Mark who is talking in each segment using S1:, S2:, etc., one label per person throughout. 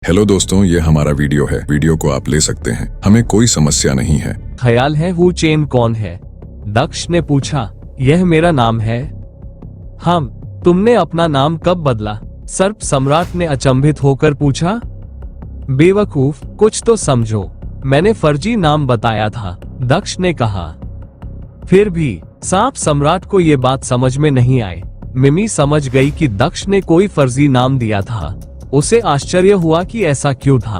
S1: Hello दोस्तों, ये हमारा वीडियो है। वीडियो को आप ले सकते हैं, हमें कोई समस्या नहीं है।
S2: ख्याल है हु चेन कौन है? दक्ष ने पूछा। यह मेरा नाम है। हम। तुमने अपना नाम कब बदला? सर्प सम्राट ने अचंभित होकर पूछा। बेवकूफ, कुछ तो समझो, मैंने फर्जी नाम बताया था, दक्ष ने कहा। फिर भी सांप सम्राट को ये बात समझ में नहीं आई। मिमी समझ गई कि दक्ष ने कोई फर्जी नाम दिया था। उसे आश्चर्य हुआ कि ऐसा क्यों था।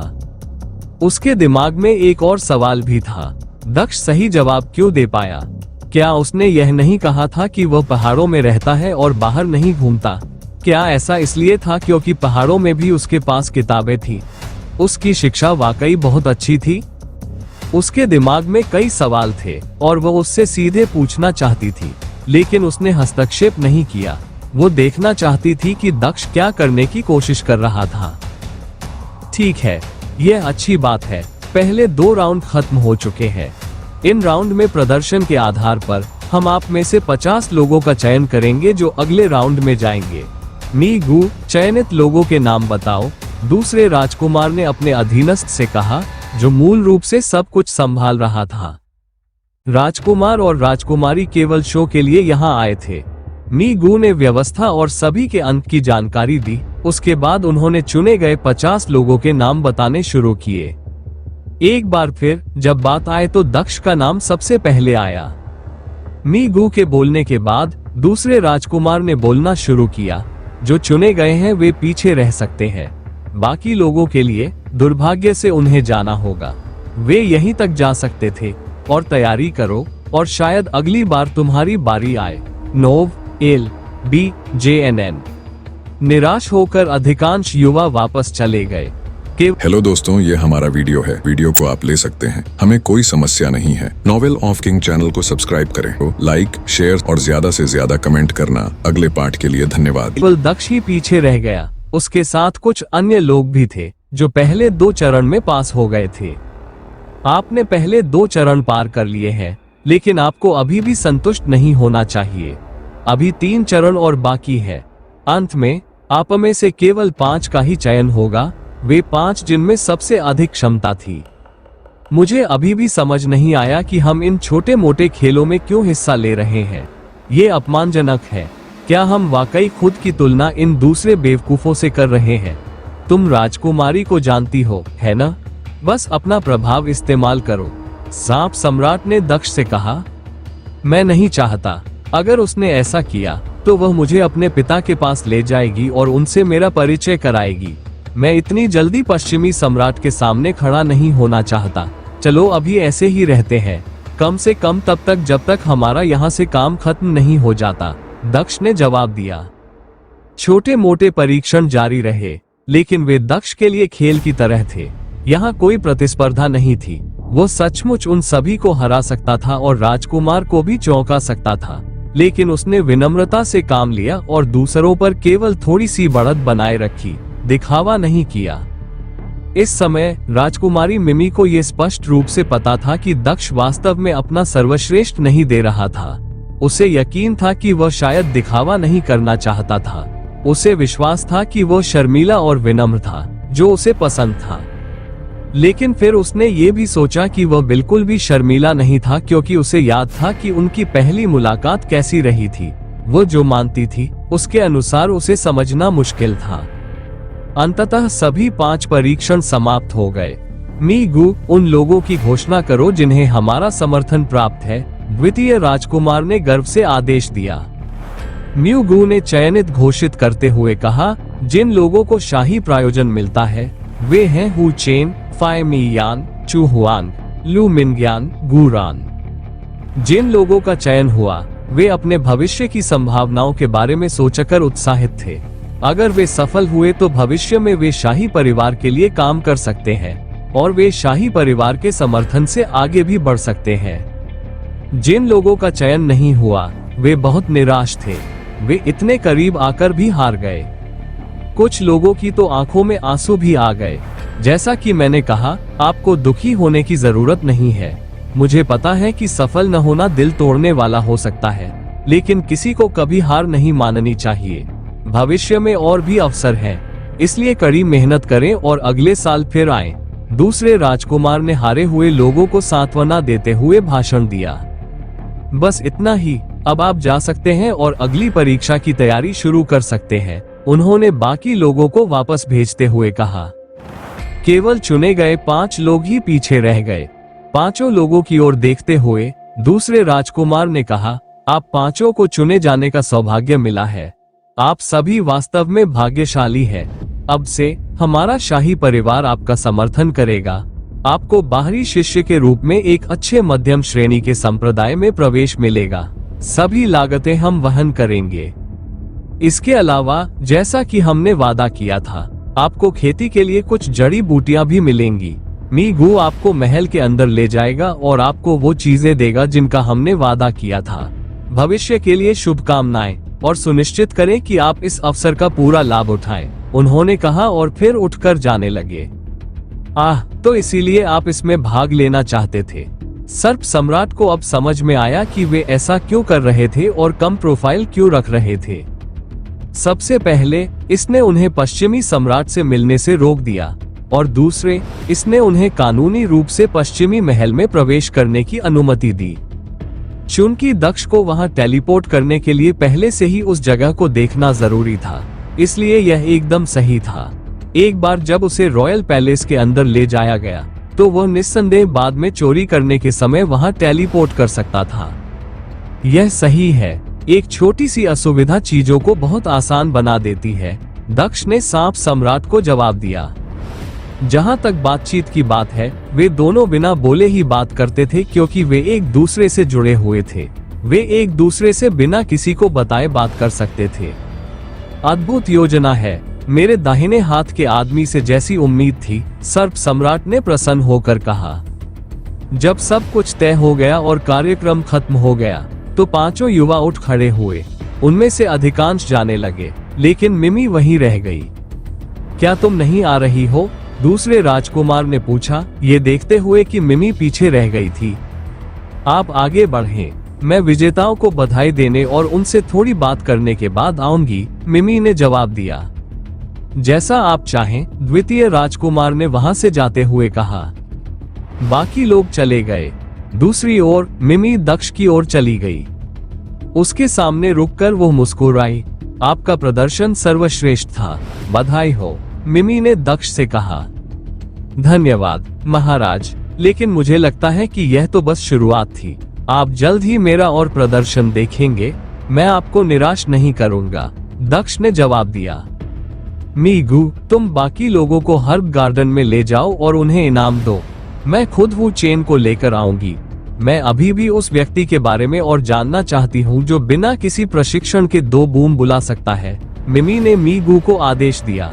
S2: उसके दिमाग में एक और सवाल भी था, दक्ष सही जवाब क्यों दे पाया? क्या उसने यह नहीं कहा था कि वह पहाड़ों में रहता है और बाहर नहीं घूमता? क्या ऐसा इसलिए था क्योंकि पहाड़ों में भी उसके पास किताबें थी? उसकी शिक्षा वाकई बहुत अच्छी थी। उसके दिमाग में कई सवाल थे और वह उससे सीधे पूछना चाहती थी, लेकिन उसने हस्तक्षेप नहीं किया। वो देखना चाहती थी कि दक्ष क्या करने की कोशिश कर रहा था। ठीक है, यह अच्छी बात है। पहले 2 राउंड खत्म हो चुके हैं। इन राउंड में प्रदर्शन के आधार पर हम आप में से 50 लोगों का चयन करेंगे जो अगले राउंड में जाएंगे। मी गू, चयनित लोगों के नाम बताओ, दूसरे राजकुमार ने अपने अधीनस्थ से कहा, जो मूल रूप से सब कुछ संभाल रहा था। राजकुमार और राजकुमारी केवल शो के लिए यहाँ आए थे। मी गू ने व्यवस्था और सभी के अंत की जानकारी दी। उसके बाद उन्होंने चुने गए 50 लोगों के नाम बताने शुरू किए। एक बार फिर जब बात आए तो दक्ष का नाम सबसे पहले आया। मी गू के बोलने के बाद दूसरे राजकुमार ने बोलना शुरू किया। जो चुने गए हैं वे पीछे रह सकते हैं, बाकी लोगों के लिए दुर्भाग्य से उन्हें जाना होगा। वे यहीं तक जा सकते थे। और तैयारी करो और शायद अगली बार तुम्हारी बारी आए। नोव, एल, बी, JNN। निराश होकर अधिकांश युवा वापस चले गए।
S1: हेलो दोस्तों, ये हमारा वीडियो है। वीडियो को आप ले सकते हैं, हमें कोई समस्या नहीं है। नॉवेल ऑफ किंग चैनल को सब्सक्राइब करें, लाइक, शेयर और ज्यादा से ज्यादा कमेंट करना। अगले पार्ट के लिए धन्यवाद।
S2: केवल दक्ष ही पीछे रह गया। उसके साथ कुछ अन्य लोग भी थे जो पहले 2 चरण में पास हो गए थे। आपने पहले 2 चरण पार कर लिए हैं, लेकिन आपको अभी भी संतुष्ट नहीं होना चाहिए। अभी 3 चरण और बाकी है। अंत में आप में से केवल 5 का ही चयन होगा, वे 5 जिनमें सबसे अधिक क्षमता थी। मुझे अभी भी समझ नहीं आया कि हम इन छोटे मोटे खेलों में क्यों हिस्सा ले रहे हैं। ये अपमानजनक है। क्या हम वाकई खुद की तुलना इन दूसरे बेवकूफों से कर रहे हैं? तुम राजकुमारी को जानती हो, है ना? बस अपना प्रभाव इस्तेमाल करो। सांप सम्राट ने दक्ष से कहा। मैं नहीं चाहता। अगर उसने ऐसा किया तो वह मुझे अपने पिता के पास ले जाएगी और उनसे मेरा परिचय कराएगी। मैं इतनी जल्दी पश्चिमी सम्राट के सामने खड़ा नहीं होना चाहता। चलो अभी ऐसे ही रहते हैं, कम से कम तब तक जब तक हमारा यहाँ से काम खत्म नहीं हो जाता, दक्ष ने जवाब दिया। छोटे मोटे परीक्षण जारी रहे, लेकिन वे दक्ष के लिए खेल की तरह थे। यहाँ कोई प्रतिस्पर्धा नहीं थी। वो सचमुच उन सभी को हरा सकता था और राजकुमार को भी चौंका सकता था, लेकिन उसने विनम्रता से काम लिया और दूसरों पर केवल थोड़ी सी बढ़त बनाए रखी, दिखावा नहीं किया। इस समय राजकुमारी मिमी को यह स्पष्ट रूप से पता था कि दक्ष वास्तव में अपना सर्वश्रेष्ठ नहीं दे रहा था। उसे यकीन था कि वह शायद दिखावा नहीं करना चाहता था। उसे विश्वास था कि वह शर्मीला और विनम्र था, जो उसे पसंद था। लेकिन फिर उसने ये भी सोचा कि वह बिल्कुल भी शर्मीला नहीं था, क्योंकि उसे याद था कि उनकी पहली मुलाकात कैसी रही थी। वो जो मानती थी उसके अनुसार उसे समझना मुश्किल था। अंततः सभी 5 परीक्षण समाप्त हो गए। मी गू, उन लोगों की घोषणा करो जिन्हें हमारा समर्थन प्राप्त है, द्वितीय राजकुमार ने गर्व से आदेश दिया। म्यू गू ने चयनित घोषित करते हुए कहा, जिन लोगों को शाही प्रायोजन मिलता है वे हैं हु चेन, फाई मी यान, चू हुआंग, लू मिनग्यान, गुरान। जिन लोगों का चयन हुआ वे अपने भविष्य की संभावनाओं के बारे में सोचकर उत्साहित थे। अगर वे सफल हुए तो भविष्य में वे शाही परिवार के लिए काम कर सकते हैं और वे शाही परिवार के समर्थन से आगे भी बढ़ सकते हैं। जिन लोगों का चयन नहीं हुआ वे बहुत निराश थे। वे इतने करीब आकर भी हार गए। कुछ लोगों की तो आंखों में आंसू भी आ गए। जैसा कि मैंने कहा, आपको दुखी होने की जरूरत नहीं है। मुझे पता है कि सफल न होना दिल तोड़ने वाला हो सकता है, लेकिन किसी को कभी हार नहीं माननी चाहिए। भविष्य में और भी अवसर हैं। इसलिए कड़ी मेहनत करें और अगले साल फिर आएं। दूसरे राजकुमार ने हारे हुए लोगों को सांत्वना देते हुए भाषण दिया। बस इतना ही, अब आप जा सकते हैं और अगली परीक्षा की तैयारी शुरू कर सकते हैं, उन्होंने बाकी लोगों को वापस भेजते हुए कहा। केवल चुने गए 5 लोग ही पीछे रह गए। 5 लोगों की ओर देखते हुए दूसरे राजकुमार ने कहा, आप 5 को चुने जाने का सौभाग्य मिला है। आप सभी वास्तव में भाग्यशाली हैं। अब से हमारा शाही परिवार आपका समर्थन करेगा। आपको बाहरी शिष्य के रूप में एक अच्छे मध्यम श्रेणी के संप्रदाय में प्रवेश मिलेगा। सभी लागतें हम वहन करेंगे। इसके अलावा जैसा कि हमने वादा किया था, आपको खेती के लिए कुछ जड़ी बूटियां भी मिलेंगी। मी गू आपको महल के अंदर ले जाएगा और आपको वो चीजें देगा जिनका हमने वादा किया था। भविष्य के लिए शुभकामनाएं और सुनिश्चित करें कि आप इस अवसर का पूरा लाभ उठाएं, उन्होंने कहा और फिर उठकर जाने लगे। तो इसीलिए आप इसमें भाग लेना चाहते थे। सर्प सम्राट को अब समझ में आया कि वे ऐसा क्यों कर रहे थे और कम प्रोफाइल क्यों रख रहे थे। सबसे पहले इसने उन्हें पश्चिमी सम्राट से मिलने से रोक दिया और दूसरे, इसने उन्हें कानूनी रूप से पश्चिमी महल में प्रवेश करने की अनुमति दी। चूंकि दक्ष को वहां टेलीपोर्ट करने के लिए पहले से ही उस जगह को देखना जरूरी था, इसलिए यह एकदम सही था। एक बार जब उसे रॉयल पैलेस के अंदर ले जाया गया तो वह निस्संदेह बाद में चोरी करने के समय वहां टेलीपोर्ट कर सकता था। यह सही है, एक छोटी सी असुविधा चीजों को बहुत आसान बना देती है, दक्ष ने सांप सम्राट को जवाब दिया। जहां तक बातचीत की बात है, वे दोनों बिना बोले ही बात करते थे क्योंकि वे एक दूसरे से जुड़े हुए थे। वे एक दूसरे से बिना किसी को बताए बात कर सकते थे। अद्भुत योजना है, मेरे दाहिने हाथ के आदमी से जैसी उम्मीद थी, सर्प सम्राट ने प्रसन्न होकर कहा। जब सब कुछ तय हो गया और कार्यक्रम खत्म हो गया तो 5 युवा उठ खड़े हुए। उनमें से अधिकांश जाने लगे, लेकिन मिमी वहीं रह गई। क्या तुम नहीं आ रही हो? दूसरे राजकुमार ने पूछा, ये देखते हुए कि मिमी पीछे रह गई थी। आप आगे बढ़ें, मैं विजेताओं को बधाई देने और उनसे थोड़ी बात करने के बाद आऊंगी, मिमी ने जवाब दिया। जैसा आप चाहें, द्वितीय राजकुमार ने वहां से जाते हुए कहा। बाकी लोग चले गए। दूसरी ओर मिमी दक्ष की ओर चली गई। उसके सामने रुककर वो मुस्कुराई। आपका प्रदर्शन सर्वश्रेष्ठ था, बधाई हो, मिमी ने दक्ष से कहा। धन्यवाद महाराज, लेकिन मुझे लगता है कि यह तो बस शुरुआत थी। आप जल्द ही मेरा और प्रदर्शन देखेंगे, मैं आपको निराश नहीं करूंगा, दक्ष ने जवाब दिया। मीगू, तुम बाकी लोगों को हर्ब गार्डन में ले जाओ और उन्हें इनाम दो। मैं खुद वो चेन को लेकर आऊंगी। मैं अभी भी उस व्यक्ति के बारे में और जानना चाहती हूँ जो बिना किसी प्रशिक्षण के 2 बूम बुला सकता है, मिमी ने मीगू को आदेश दिया।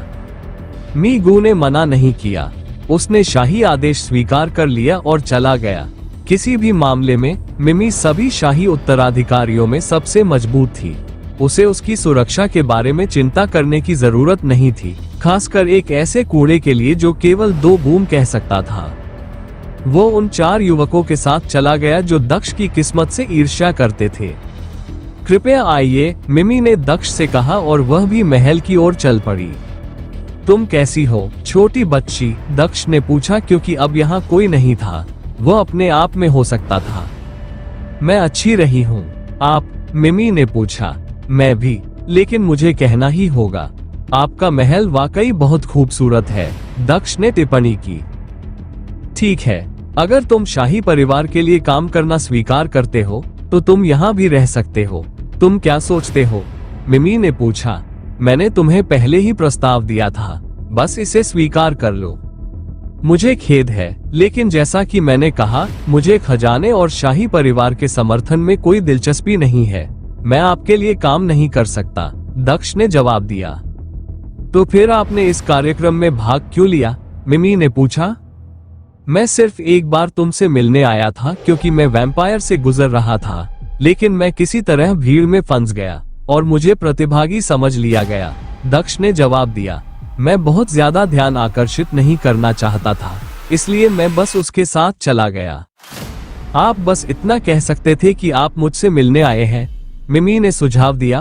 S2: मीगू ने मना नहीं किया, उसने शाही आदेश स्वीकार कर लिया और चला गया। किसी भी मामले में मिमी सभी शाही उत्तराधिकारियों में सबसे मजबूत थी। उसे उसकी सुरक्षा के बारे में चिंता करने की जरूरत नहीं थी, खासकर एक ऐसे कूड़े के लिए जो केवल 2 बूम कह सकता था। वो उन 4 युवकों के साथ चला गया जो दक्ष की किस्मत से ईर्ष्या करते थे। कृपया आइए, मिमी ने दक्ष से कहा और वह भी महल की ओर चल पड़ी। तुम कैसी हो छोटी बच्ची? दक्ष ने पूछा, क्योंकि अब यहाँ कोई नहीं था, वह अपने आप में हो सकता था। मैं अच्छी रही हूँ, आप? मिमी ने पूछा। मैं भी, लेकिन मुझे कहना ही होगा, आपका महल वाकई बहुत खूबसूरत है, दक्ष ने टिप्पणी की। ठीक है, अगर तुम शाही परिवार के लिए काम करना स्वीकार करते हो तो तुम यहाँ भी रह सकते हो। तुम क्या सोचते हो? मिमी ने पूछा। मैंने तुम्हें पहले ही प्रस्ताव दिया था, बस इसे स्वीकार कर लो। मुझे खेद है, लेकिन जैसा कि मैंने कहा, मुझे खजाने और शाही परिवार के समर्थन में कोई दिलचस्पी नहीं है। मैं आपके लिए काम नहीं कर सकता, दक्ष ने जवाब दिया। तो फिर आपने इस कार्यक्रम में भाग क्यों लिया? मिमी ने पूछा। मैं सिर्फ एक बार तुमसे मिलने आया था क्योंकि मैं वैम्पायर से गुजर रहा था, लेकिन मैं किसी तरह भीड़ में फंस गया और मुझे प्रतिभागी समझ लिया गया, दक्ष ने जवाब दिया। मैं बहुत ज्यादा ध्यान आकर्षित नहीं करना चाहता था, इसलिए मैं बस उसके साथ चला गया। आप बस इतना कह सकते थे कि आप मुझसे मिलने आए हैं, मिमी ने सुझाव दिया।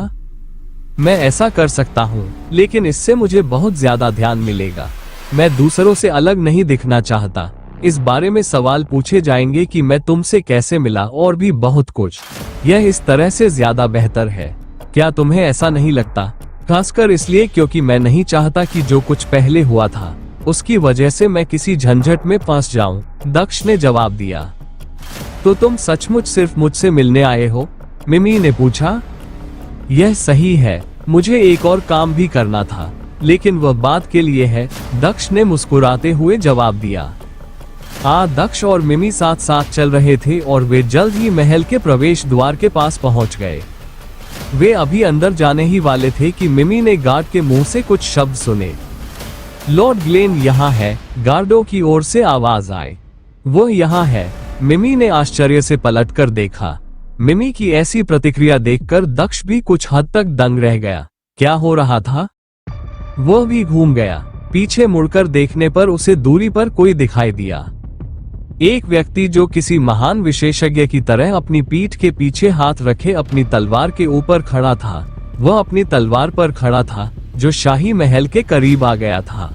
S2: मैं ऐसा कर सकता हूँ, लेकिन इससे मुझे बहुत ज्यादा ध्यान मिलेगा। मैं दूसरों से अलग नहीं दिखना चाहता। इस बारे में सवाल पूछे जाएंगे कि मैं तुमसे कैसे मिला और भी बहुत कुछ। यह इस तरह से ज्यादा बेहतर है। क्या तुम्हें ऐसा नहीं लगता? खासकर इसलिए क्योंकि मैं नहीं चाहता कि जो कुछ पहले हुआ था उसकी वजह से मैं किसी झंझट में फंस जाऊं। दक्ष ने जवाब दिया। तो तुम सचमुच सिर्फ मुझसे मिलने आए हो? मिमी ने पूछा। यह सही है, मुझे एक और काम भी करना था, लेकिन वह बात के लिए है, दक्ष ने मुस्कुराते हुए जवाब दिया। दक्ष और मिमी साथ साथ चल रहे थे और वे जल्द ही महल के प्रवेश द्वार के पास पहुंच गए। वे अभी अंदर जाने ही वाले थे कि मिमी ने गार्ड के मुंह से कुछ शब्द सुने। लॉर्ड ग्लेन यहाँ है, गार्डों की ओर से आवाज आए। वो यहाँ है। मिमी ने आश्चर्य से पलटकर देखा। मिमी की ऐसी प्रतिक्रिया देखकर दक्ष भी कुछ हद तक दंग रह गया। क्या हो रहा था? वह भी घूम गया। पीछे मुड़कर देखने पर उसे दूरी पर कोई दिखाई दिया। एक व्यक्ति जो किसी महान विशेषज्ञ की तरह अपनी पीठ के पीछे हाथ रखे अपनी तलवार के ऊपर खड़ा था। वह अपनी तलवार पर खड़ा था, जो शाही महल के करीब आ गया था।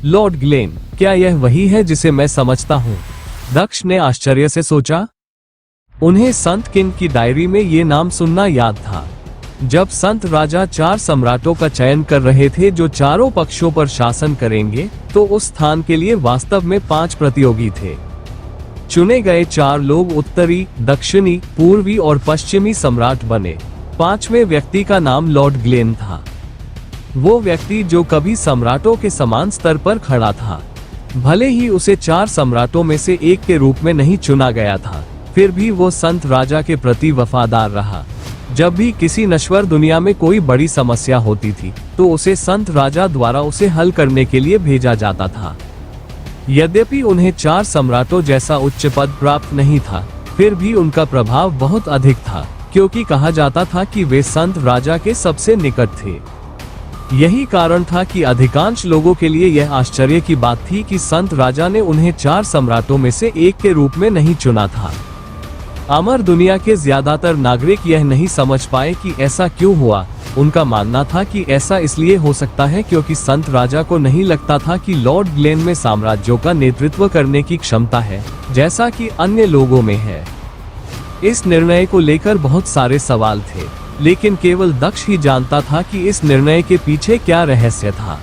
S2: लॉर्ड ग्लेन, क्या यह वही है जिसे मैं समझता हूँ? दक्ष ने आश्चर्य से सोचा। उन्हें संत किंग की डायरी में ये नाम सुनना याद था। जब संत राजा 4 सम्राटों का चयन कर रहे थे जो चारों पक्षों पर शासन करेंगे, तो उस स्थान के लिए वास्तव में 5 प्रतियोगी थे। चुने गए 4 लोग उत्तरी, दक्षिणी, पूर्वी और पश्चिमी सम्राट बने। 5वें व्यक्ति का नाम लॉर्ड ग्लेन था। वो व्यक्ति जो कभी सम्राटों के समान स्तर पर खड़ा था। भले ही उसे 4 सम्राटों में से एक के रूप में नहीं चुना गया था, फिर भी वो संत राजा के प्रति वफादार रहा। जब भी किसी नश्वर दुनिया में कोई बड़ी समस्या होती थी, तो उसे संत राजा द्वारा उसे हल करने के लिए भेजा जाता था। यद्यपि उन्हें 4 सम्राटों जैसा उच्च पद प्राप्त नहीं था, फिर भी उनका प्रभाव बहुत अधिक था, क्योंकि कहा जाता था कि वे संत राजा के सबसे निकट थे। यही कारण था कि अधिकांश लोगों के लिए यह आश्चर्य की बात थी कि संत राजा ने उन्हें 4 सम्राटों में से एक के रूप में नहीं चुना था। अमर दुनिया के ज्यादातर नागरिक यह नहीं समझ पाए कि ऐसा क्यों हुआ। उनका मानना था कि ऐसा इसलिए हो सकता है क्योंकि संत राजा को नहीं लगता था कि लॉर्ड ग्लेन में साम्राज्यों का नेतृत्व करने की क्षमता है, जैसा कि अन्य लोगों में है। इस निर्णय को लेकर बहुत सारे सवाल थे, लेकिन केवल दक्ष ही जानता था कि इस निर्णय के पीछे क्या रहस्य था।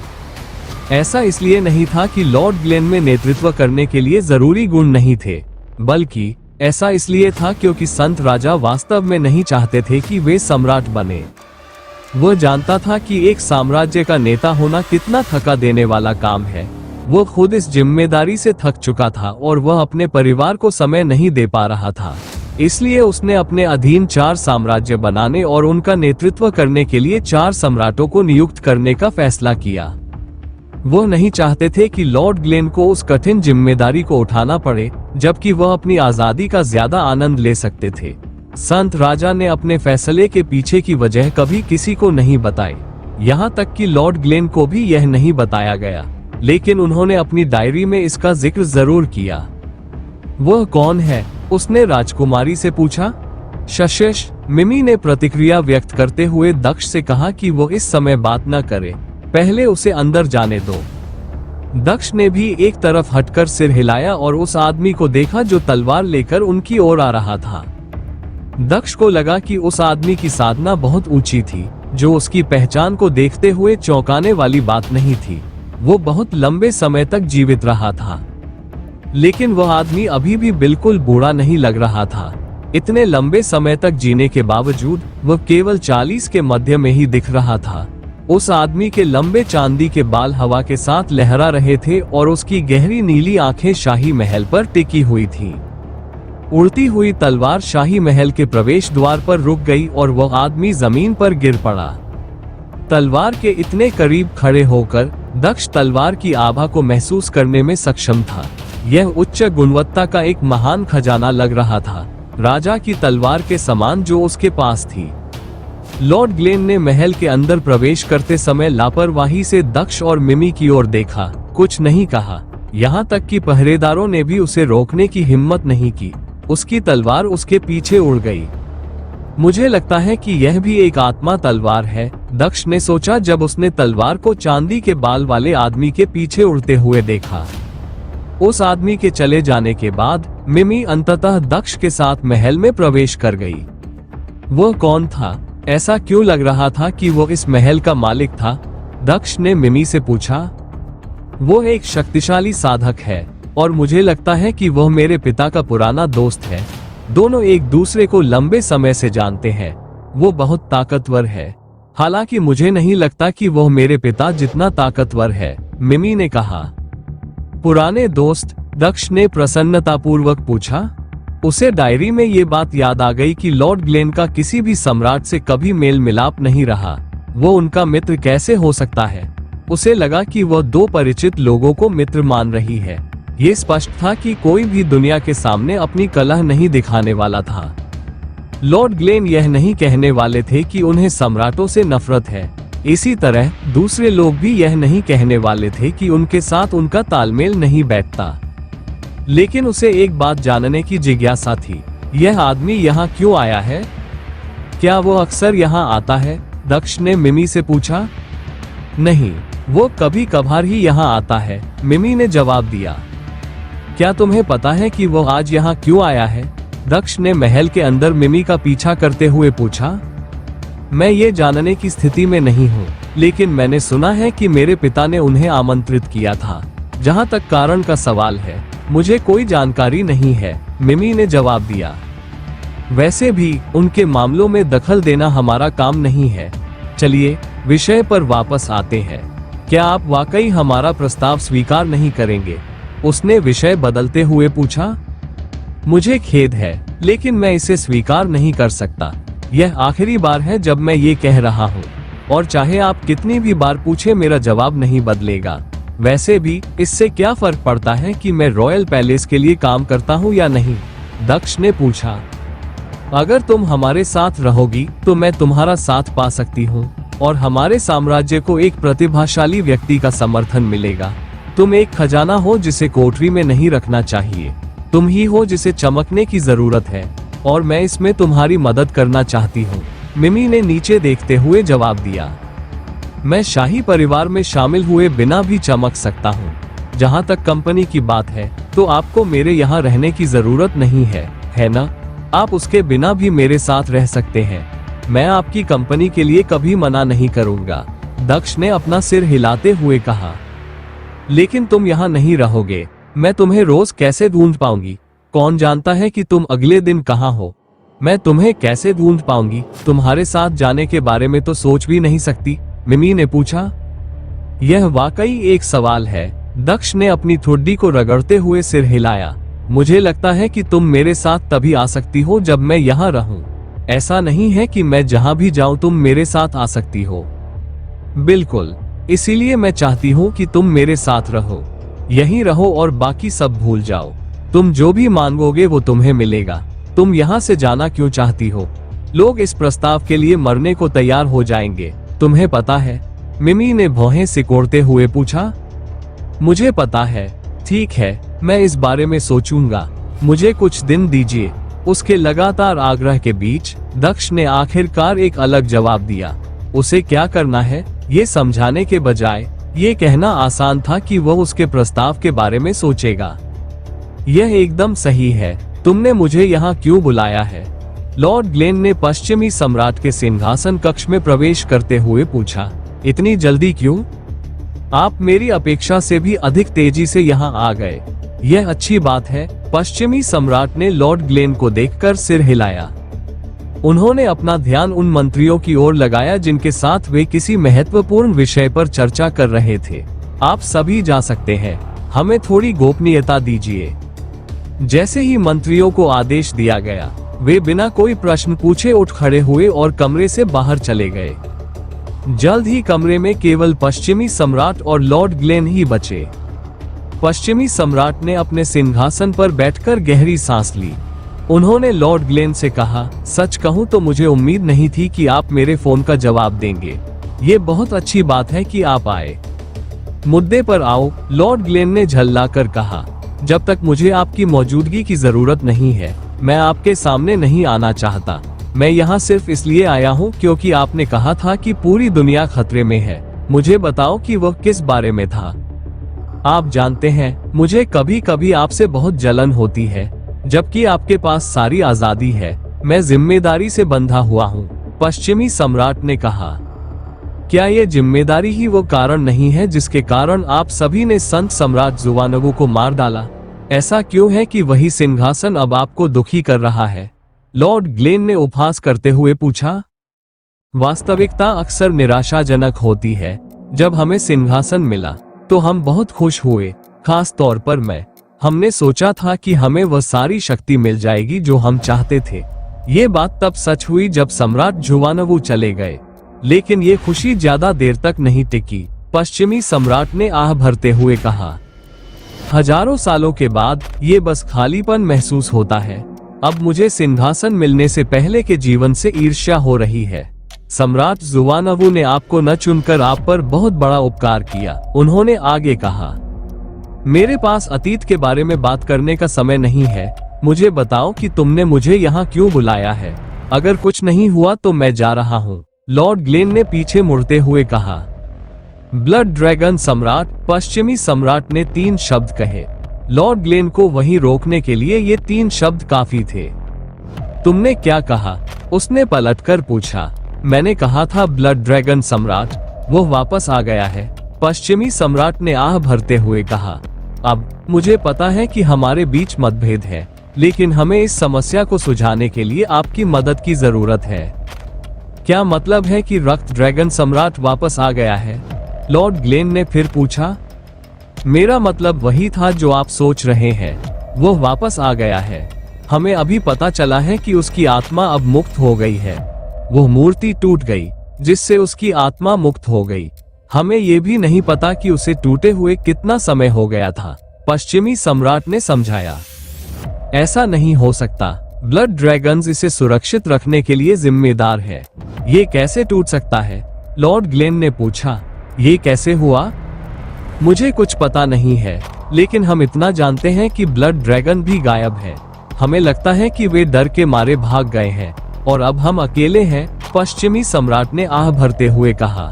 S2: ऐसा इसलिए नहीं था कि लॉर्ड ग्लेन में नेतृत्व करने के लिए जरूरी गुण नहीं थे, बल्कि ऐसा इसलिए था क्योंकि संत राजा वास्तव में नहीं चाहते थे कि वे सम्राट बने। वह जानता था कि एक साम्राज्य का नेता होना कितना थका देने वाला काम है। वो खुद इस जिम्मेदारी से थक चुका था और वह अपने परिवार को समय नहीं दे पा रहा था। इसलिए उसने अपने अधीन 4 साम्राज्य बनाने और उनका नेतृत्व करने के लिए 4 सम्राटों को नियुक्त करने का फैसला किया। वो नहीं चाहते थे कि लॉर्ड ग्लेन को उस कठिन जिम्मेदारी को उठाना पड़े, जबकि वह अपनी आजादी का ज्यादा आनंद ले सकते थे। संत राजा ने अपने फैसले के पीछे की वजह कभी किसी को नहीं बताई, यहाँ तक कि लॉर्ड ग्लेन को भी यह नहीं बताया गया, लेकिन उन्होंने अपनी डायरी में इसका जिक्र जरूर किया। वह कौन है? उसने राजकुमारी से पूछा। शशेश, मिमी ने प्रतिक्रिया व्यक्त करते हुए दक्ष से कहा कि वो इस समय बात न करे, पहले उसे अंदर जाने दो। दक्ष ने भी एक तरफ हटकर सिर हिलाया और उस आदमी को देखा जो तलवार लेकर उनकी ओर आ रहा था। दक्ष को लगा कि उस आदमी की साधना बहुत ऊंची थी, जो उसकी पहचान को देखते हुए चौंकाने वाली बात नहीं थी। वो बहुत लंबे समय तक जीवित रहा था, लेकिन वह आदमी अभी भी बिल्कुल बूढ़ा नहीं लग रहा था। इतने लंबे समय तक जीने के बावजूद वह केवल 40 के मध्य में ही दिख रहा था। उस आदमी के लंबे चांदी के बाल हवा के साथ लहरा रहे थे और उसकी गहरी नीली आंखें शाही महल पर टिकी हुई थीं। उड़ती हुई तलवार शाही महल के प्रवेश द्वार पर रुक गई और वह आदमी जमीन पर गिर पड़ा। तलवार के इतने करीब खड़े होकर दक्ष तलवार की आभा को महसूस करने में सक्षम था। यह उच्च गुणवत्ता का एक महान खजाना लग रहा था, राजा की तलवार के समान जो उसके पास थी। लॉर्ड ग्लेन ने महल के अंदर प्रवेश करते समय लापरवाही से दक्ष और मिमी की ओर देखा, कुछ नहीं कहा। यहाँ तक कि पहरेदारों ने भी उसे रोकने की हिम्मत नहीं की। उसकी तलवार उसके पीछे उड़ गई। मुझे लगता है कि यह भी एक आत्मा तलवार है, दक्ष ने सोचा जब उसने तलवार को चांदी के बाल वाले आदमी के पीछे उड़ते हुए देखा। उस आदमी के चले जाने के बाद मिमी अंततः दक्ष के साथ महल में प्रवेश कर गई। वह कौन था? ऐसा क्यों लग रहा था कि वो इस महल का मालिक था? दक्ष ने मिमी से पूछा। वो एक शक्तिशाली साधक है और मुझे लगता है कि वह मेरे पिता का पुराना दोस्त है। दोनों एक दूसरे को लंबे समय से जानते हैं। वो बहुत ताकतवर है, हालांकि मुझे नहीं लगता कि वह मेरे पिता जितना ताकतवर है, मिमी ने कहा। पुराने दोस्त? दक्ष ने प्रसन्नतापूर्वक पूछा। उसे डायरी में ये बात याद आ गई कि लॉर्ड ग्लेन का किसी भी सम्राट से कभी मेल मिलाप नहीं रहा। वो उनका मित्र कैसे हो सकता है? उसे लगा कि वह दो परिचित लोगों को मित्र मान रही है। ये स्पष्ट था कि कोई भी दुनिया के सामने अपनी कलह नहीं दिखाने वाला था। लॉर्ड ग्लेन यह नहीं कहने वाले थे कि उन्हें सम्राटों से नफरत है। इसी तरह दूसरे लोग भी यह नहीं कहने वाले थे कि उनके साथ उनका तालमेल नहीं बैठता। लेकिन उसे एक बात जानने की जिज्ञासा थी। यह आदमी यहाँ क्यों आया है? क्या वो अक्सर यहाँ आता है? दक्ष ने मिमी से पूछा। नहीं, वो कभी कभार ही यहाँ आता है, मिमी ने जवाब दिया। क्या तुम्हें पता है कि वो आज यहाँ क्यों आया है? दक्ष ने महल के अंदर मिमी का पीछा करते हुए पूछा। मैं ये जानने की स्थिति में नहीं हूँ, लेकिन मैंने सुना है कि मेरे पिता ने उन्हें आमंत्रित किया था। जहाँ तक कारण का सवाल है, मुझे कोई जानकारी नहीं है, मिमी ने जवाब दिया। वैसे भी उनके मामलों में दखल देना हमारा काम नहीं है। चलिए विषय पर वापस आते हैं। क्या आप वाकई हमारा प्रस्ताव स्वीकार नहीं करेंगे? उसने विषय बदलते हुए पूछा। मुझे खेद है, लेकिन मैं इसे स्वीकार नहीं कर सकता। यह आखिरी बार है जब मैं ये कह रहा हूँ, और चाहे आप कितनी भी बार पूछे मेरा जवाब नहीं बदलेगा। वैसे भी इससे क्या फर्क पड़ता है कि मैं रॉयल पैलेस के लिए काम करता हूँ या नहीं? दक्ष ने पूछा। अगर तुम हमारे साथ रहोगी तो मैं तुम्हारा साथ पा सकती हूँ और हमारे साम्राज्य को एक प्रतिभाशाली व्यक्ति का समर्थन मिलेगा। तुम एक खजाना हो जिसे कोठरी में नहीं रखना चाहिए। तुम ही हो जिसे चमकने की जरूरत है और मैं इसमें तुम्हारी मदद करना चाहती हूँ, मिमी ने नीचे देखते हुए जवाब दिया। मैं शाही परिवार में शामिल हुए बिना भी चमक सकता हूँ। जहाँ तक कंपनी की बात है तो आपको मेरे यहाँ रहने की जरूरत नहीं है ना? आप उसके बिना भी मेरे साथ रह सकते हैं। मैं आपकी कंपनी के लिए कभी मना नहीं करूँगा, दक्ष ने अपना सिर हिलाते हुए कहा। लेकिन तुम यहाँ नहीं रहोगे। मैं तुम्हें रोज कैसे ढूंढ पाऊंगी? कौन जानता है कि तुम अगले दिन कहाँ हो? मैं तुम्हें कैसे ढूंढ पाऊंगी? तुम्हारे साथ जाने के बारे में तो सोच भी नहीं सकती, मिमी ने पूछा। यह वाकई एक सवाल है, दक्ष ने अपनी ठुड्डी को रगड़ते हुए सिर हिलाया। मुझे लगता है कि तुम मेरे साथ तभी आ सकती हो जब मैं यहाँ रहूं। ऐसा नहीं है कि मैं जहाँ भी जाऊं तुम मेरे साथ आ सकती हो। बिल्कुल, इसीलिए मैं चाहती हूँ कि तुम मेरे साथ रहो। यहीं रहो और बाकी सब भूल जाओ। तुम जो भी मांगोगे वो तुम्हें मिलेगा। तुम यहाँ से जाना क्यों चाहती हो? लोग इस प्रस्ताव के लिए मरने को तैयार हो जाएंगे, तुम्हें पता है? मिमी ने भौहें सिकोड़ते हुए पूछा। मुझे पता है। ठीक है, मैं इस बारे में सोचूंगा। मुझे कुछ दिन दीजिए। उसके लगातार आग्रह के बीच दक्ष ने आखिरकार एक अलग जवाब दिया। उसे क्या करना है ये समझाने के बजाय ये कहना आसान था कि वह उसके प्रस्ताव के बारे में सोचेगा। यह एकदम सही है। तुमने मुझे यहाँ क्यों बुलाया है? लॉर्ड ग्लेन ने पश्चिमी सम्राट के सिंहासन कक्ष में प्रवेश करते हुए पूछा। इतनी जल्दी क्यों? आप मेरी अपेक्षा से भी अधिक तेजी से यहाँ आ गए। यह अच्छी बात है। पश्चिमी सम्राट ने लॉर्ड ग्लेन को देखकर सिर हिलाया। उन्होंने अपना ध्यान उन मंत्रियों की ओर लगाया जिनके साथ वे किसी महत्वपूर्ण विषय पर चर्चा कर रहे थे। आप सभी जा सकते हैं। हमें थोड़ी गोपनीयता दीजिए। जैसे ही मंत्रियों को आदेश दिया गया, वे बिना कोई प्रश्न पूछे उठ खड़े हुए और कमरे से बाहर चले गए। जल्द ही कमरे में केवल पश्चिमी सम्राट और लॉर्ड ग्लेन ही बचे। पश्चिमी सम्राट ने अपने सिंहासन पर बैठकर गहरी सांस ली। उन्होंने लॉर्ड ग्लेन से कहा, सच कहूं तो मुझे उम्मीद नहीं थी कि आप मेरे फोन का जवाब देंगे। ये बहुत अच्छी बात है कि आप आए। मुद्दे पर आओ, लॉर्ड ग्लेन ने झल्लाकर कहा। जब तक मुझे आपकी मौजूदगी की जरूरत नहीं है, मैं आपके सामने नहीं आना चाहता। मैं यहाँ सिर्फ इसलिए आया हूँ क्योंकि आपने कहा था कि पूरी दुनिया खतरे में है। मुझे बताओ कि वह किस बारे में था। आप जानते हैं, मुझे कभी कभी आपसे बहुत जलन होती है, जबकि आपके पास सारी आजादी है। मैं जिम्मेदारी से बंधा हुआ हूँ, पश्चिमी सम्राट ने कहा। क्या ये जिम्मेदारी ही वो कारण नहीं है जिसके कारण आप सभी ने संत सम्राट जुवानवु को मार डाला? ऐसा क्यों है कि वही सिंहासन अब आपको दुखी कर रहा है? लॉर्ड ग्लेन ने उपहास करते हुए पूछा। वास्तविकता अक्सर निराशाजनक होती है। जब हमें सिंहासन मिला तो हम बहुत खुश हुए, खास तौर पर मैं। हमने सोचा था कि हमें वह सारी शक्ति मिल जाएगी जो हम चाहते थे। ये बात तब सच हुई जब सम्राट जुवानवु चले गए, लेकिन ये खुशी ज्यादा देर तक नहीं टिकी। पश्चिमी सम्राट ने आह भरते हुए कहा। हजारों सालों के बाद ये बस खालीपन महसूस होता है। अब मुझे सिंहासन मिलने से पहले के जीवन से ईर्ष्या हो रही है। सम्राट जुवानवु ने आपको न चुनकर आप पर बहुत बड़ा उपकार किया। उन्होंने आगे कहा, मेरे पास अतीत के बारे में बात करने का समय नहीं है। मुझे बताओ कि तुमने मुझे यहाँ क्यों बुलाया है। अगर कुछ नहीं हुआ तो मैं जा रहा हूँ, लॉर्ड ग्लेन ने पीछे मुड़ते हुए कहा। ब्लड ड्रैगन सम्राट, पश्चिमी सम्राट ने 3 शब्द कहे। लॉर्ड ग्लेन को वहीं रोकने के लिए ये 3 शब्द काफी थे। तुमने क्या कहा? उसने पलटकर पूछा। मैंने कहा था ब्लड ड्रैगन सम्राट, वो वापस आ गया है, पश्चिमी सम्राट ने आह भरते हुए कहा। अब मुझे पता है कि हमारे बीच मतभेद है, लेकिन हमें इस समस्या को सुलझाने के लिए आपकी मदद की जरूरत है। क्या मतलब है कि रक्त ड्रैगन सम्राट वापस आ गया है? लॉर्ड ग्लेन ने फिर पूछा। मेरा मतलब वही था जो आप सोच रहे हैं, वो वापस आ गया है। हमें अभी पता चला है कि उसकी आत्मा अब मुक्त हो गई है। वो मूर्ति टूट गई जिससे उसकी आत्मा मुक्त हो गई। हमें ये भी नहीं पता कि उसे टूटे हुए कितना समय हो गया था, पश्चिमी सम्राट ने समझाया। ऐसा नहीं हो सकता। ब्लड ड्रैगन्स इसे सुरक्षित रखने के लिए जिम्मेदार है। ये कैसे टूट सकता है? लॉर्ड ग्लेन ने पूछा। ये कैसे हुआ? मुझे कुछ पता नहीं है, लेकिन हम इतना जानते हैं कि ब्लड ड्रैगन भी गायब है। हमें लगता है कि वे डर के मारे भाग गए हैं और अब हम अकेले हैं, पश्चिमी सम्राट ने आह भरते हुए कहा।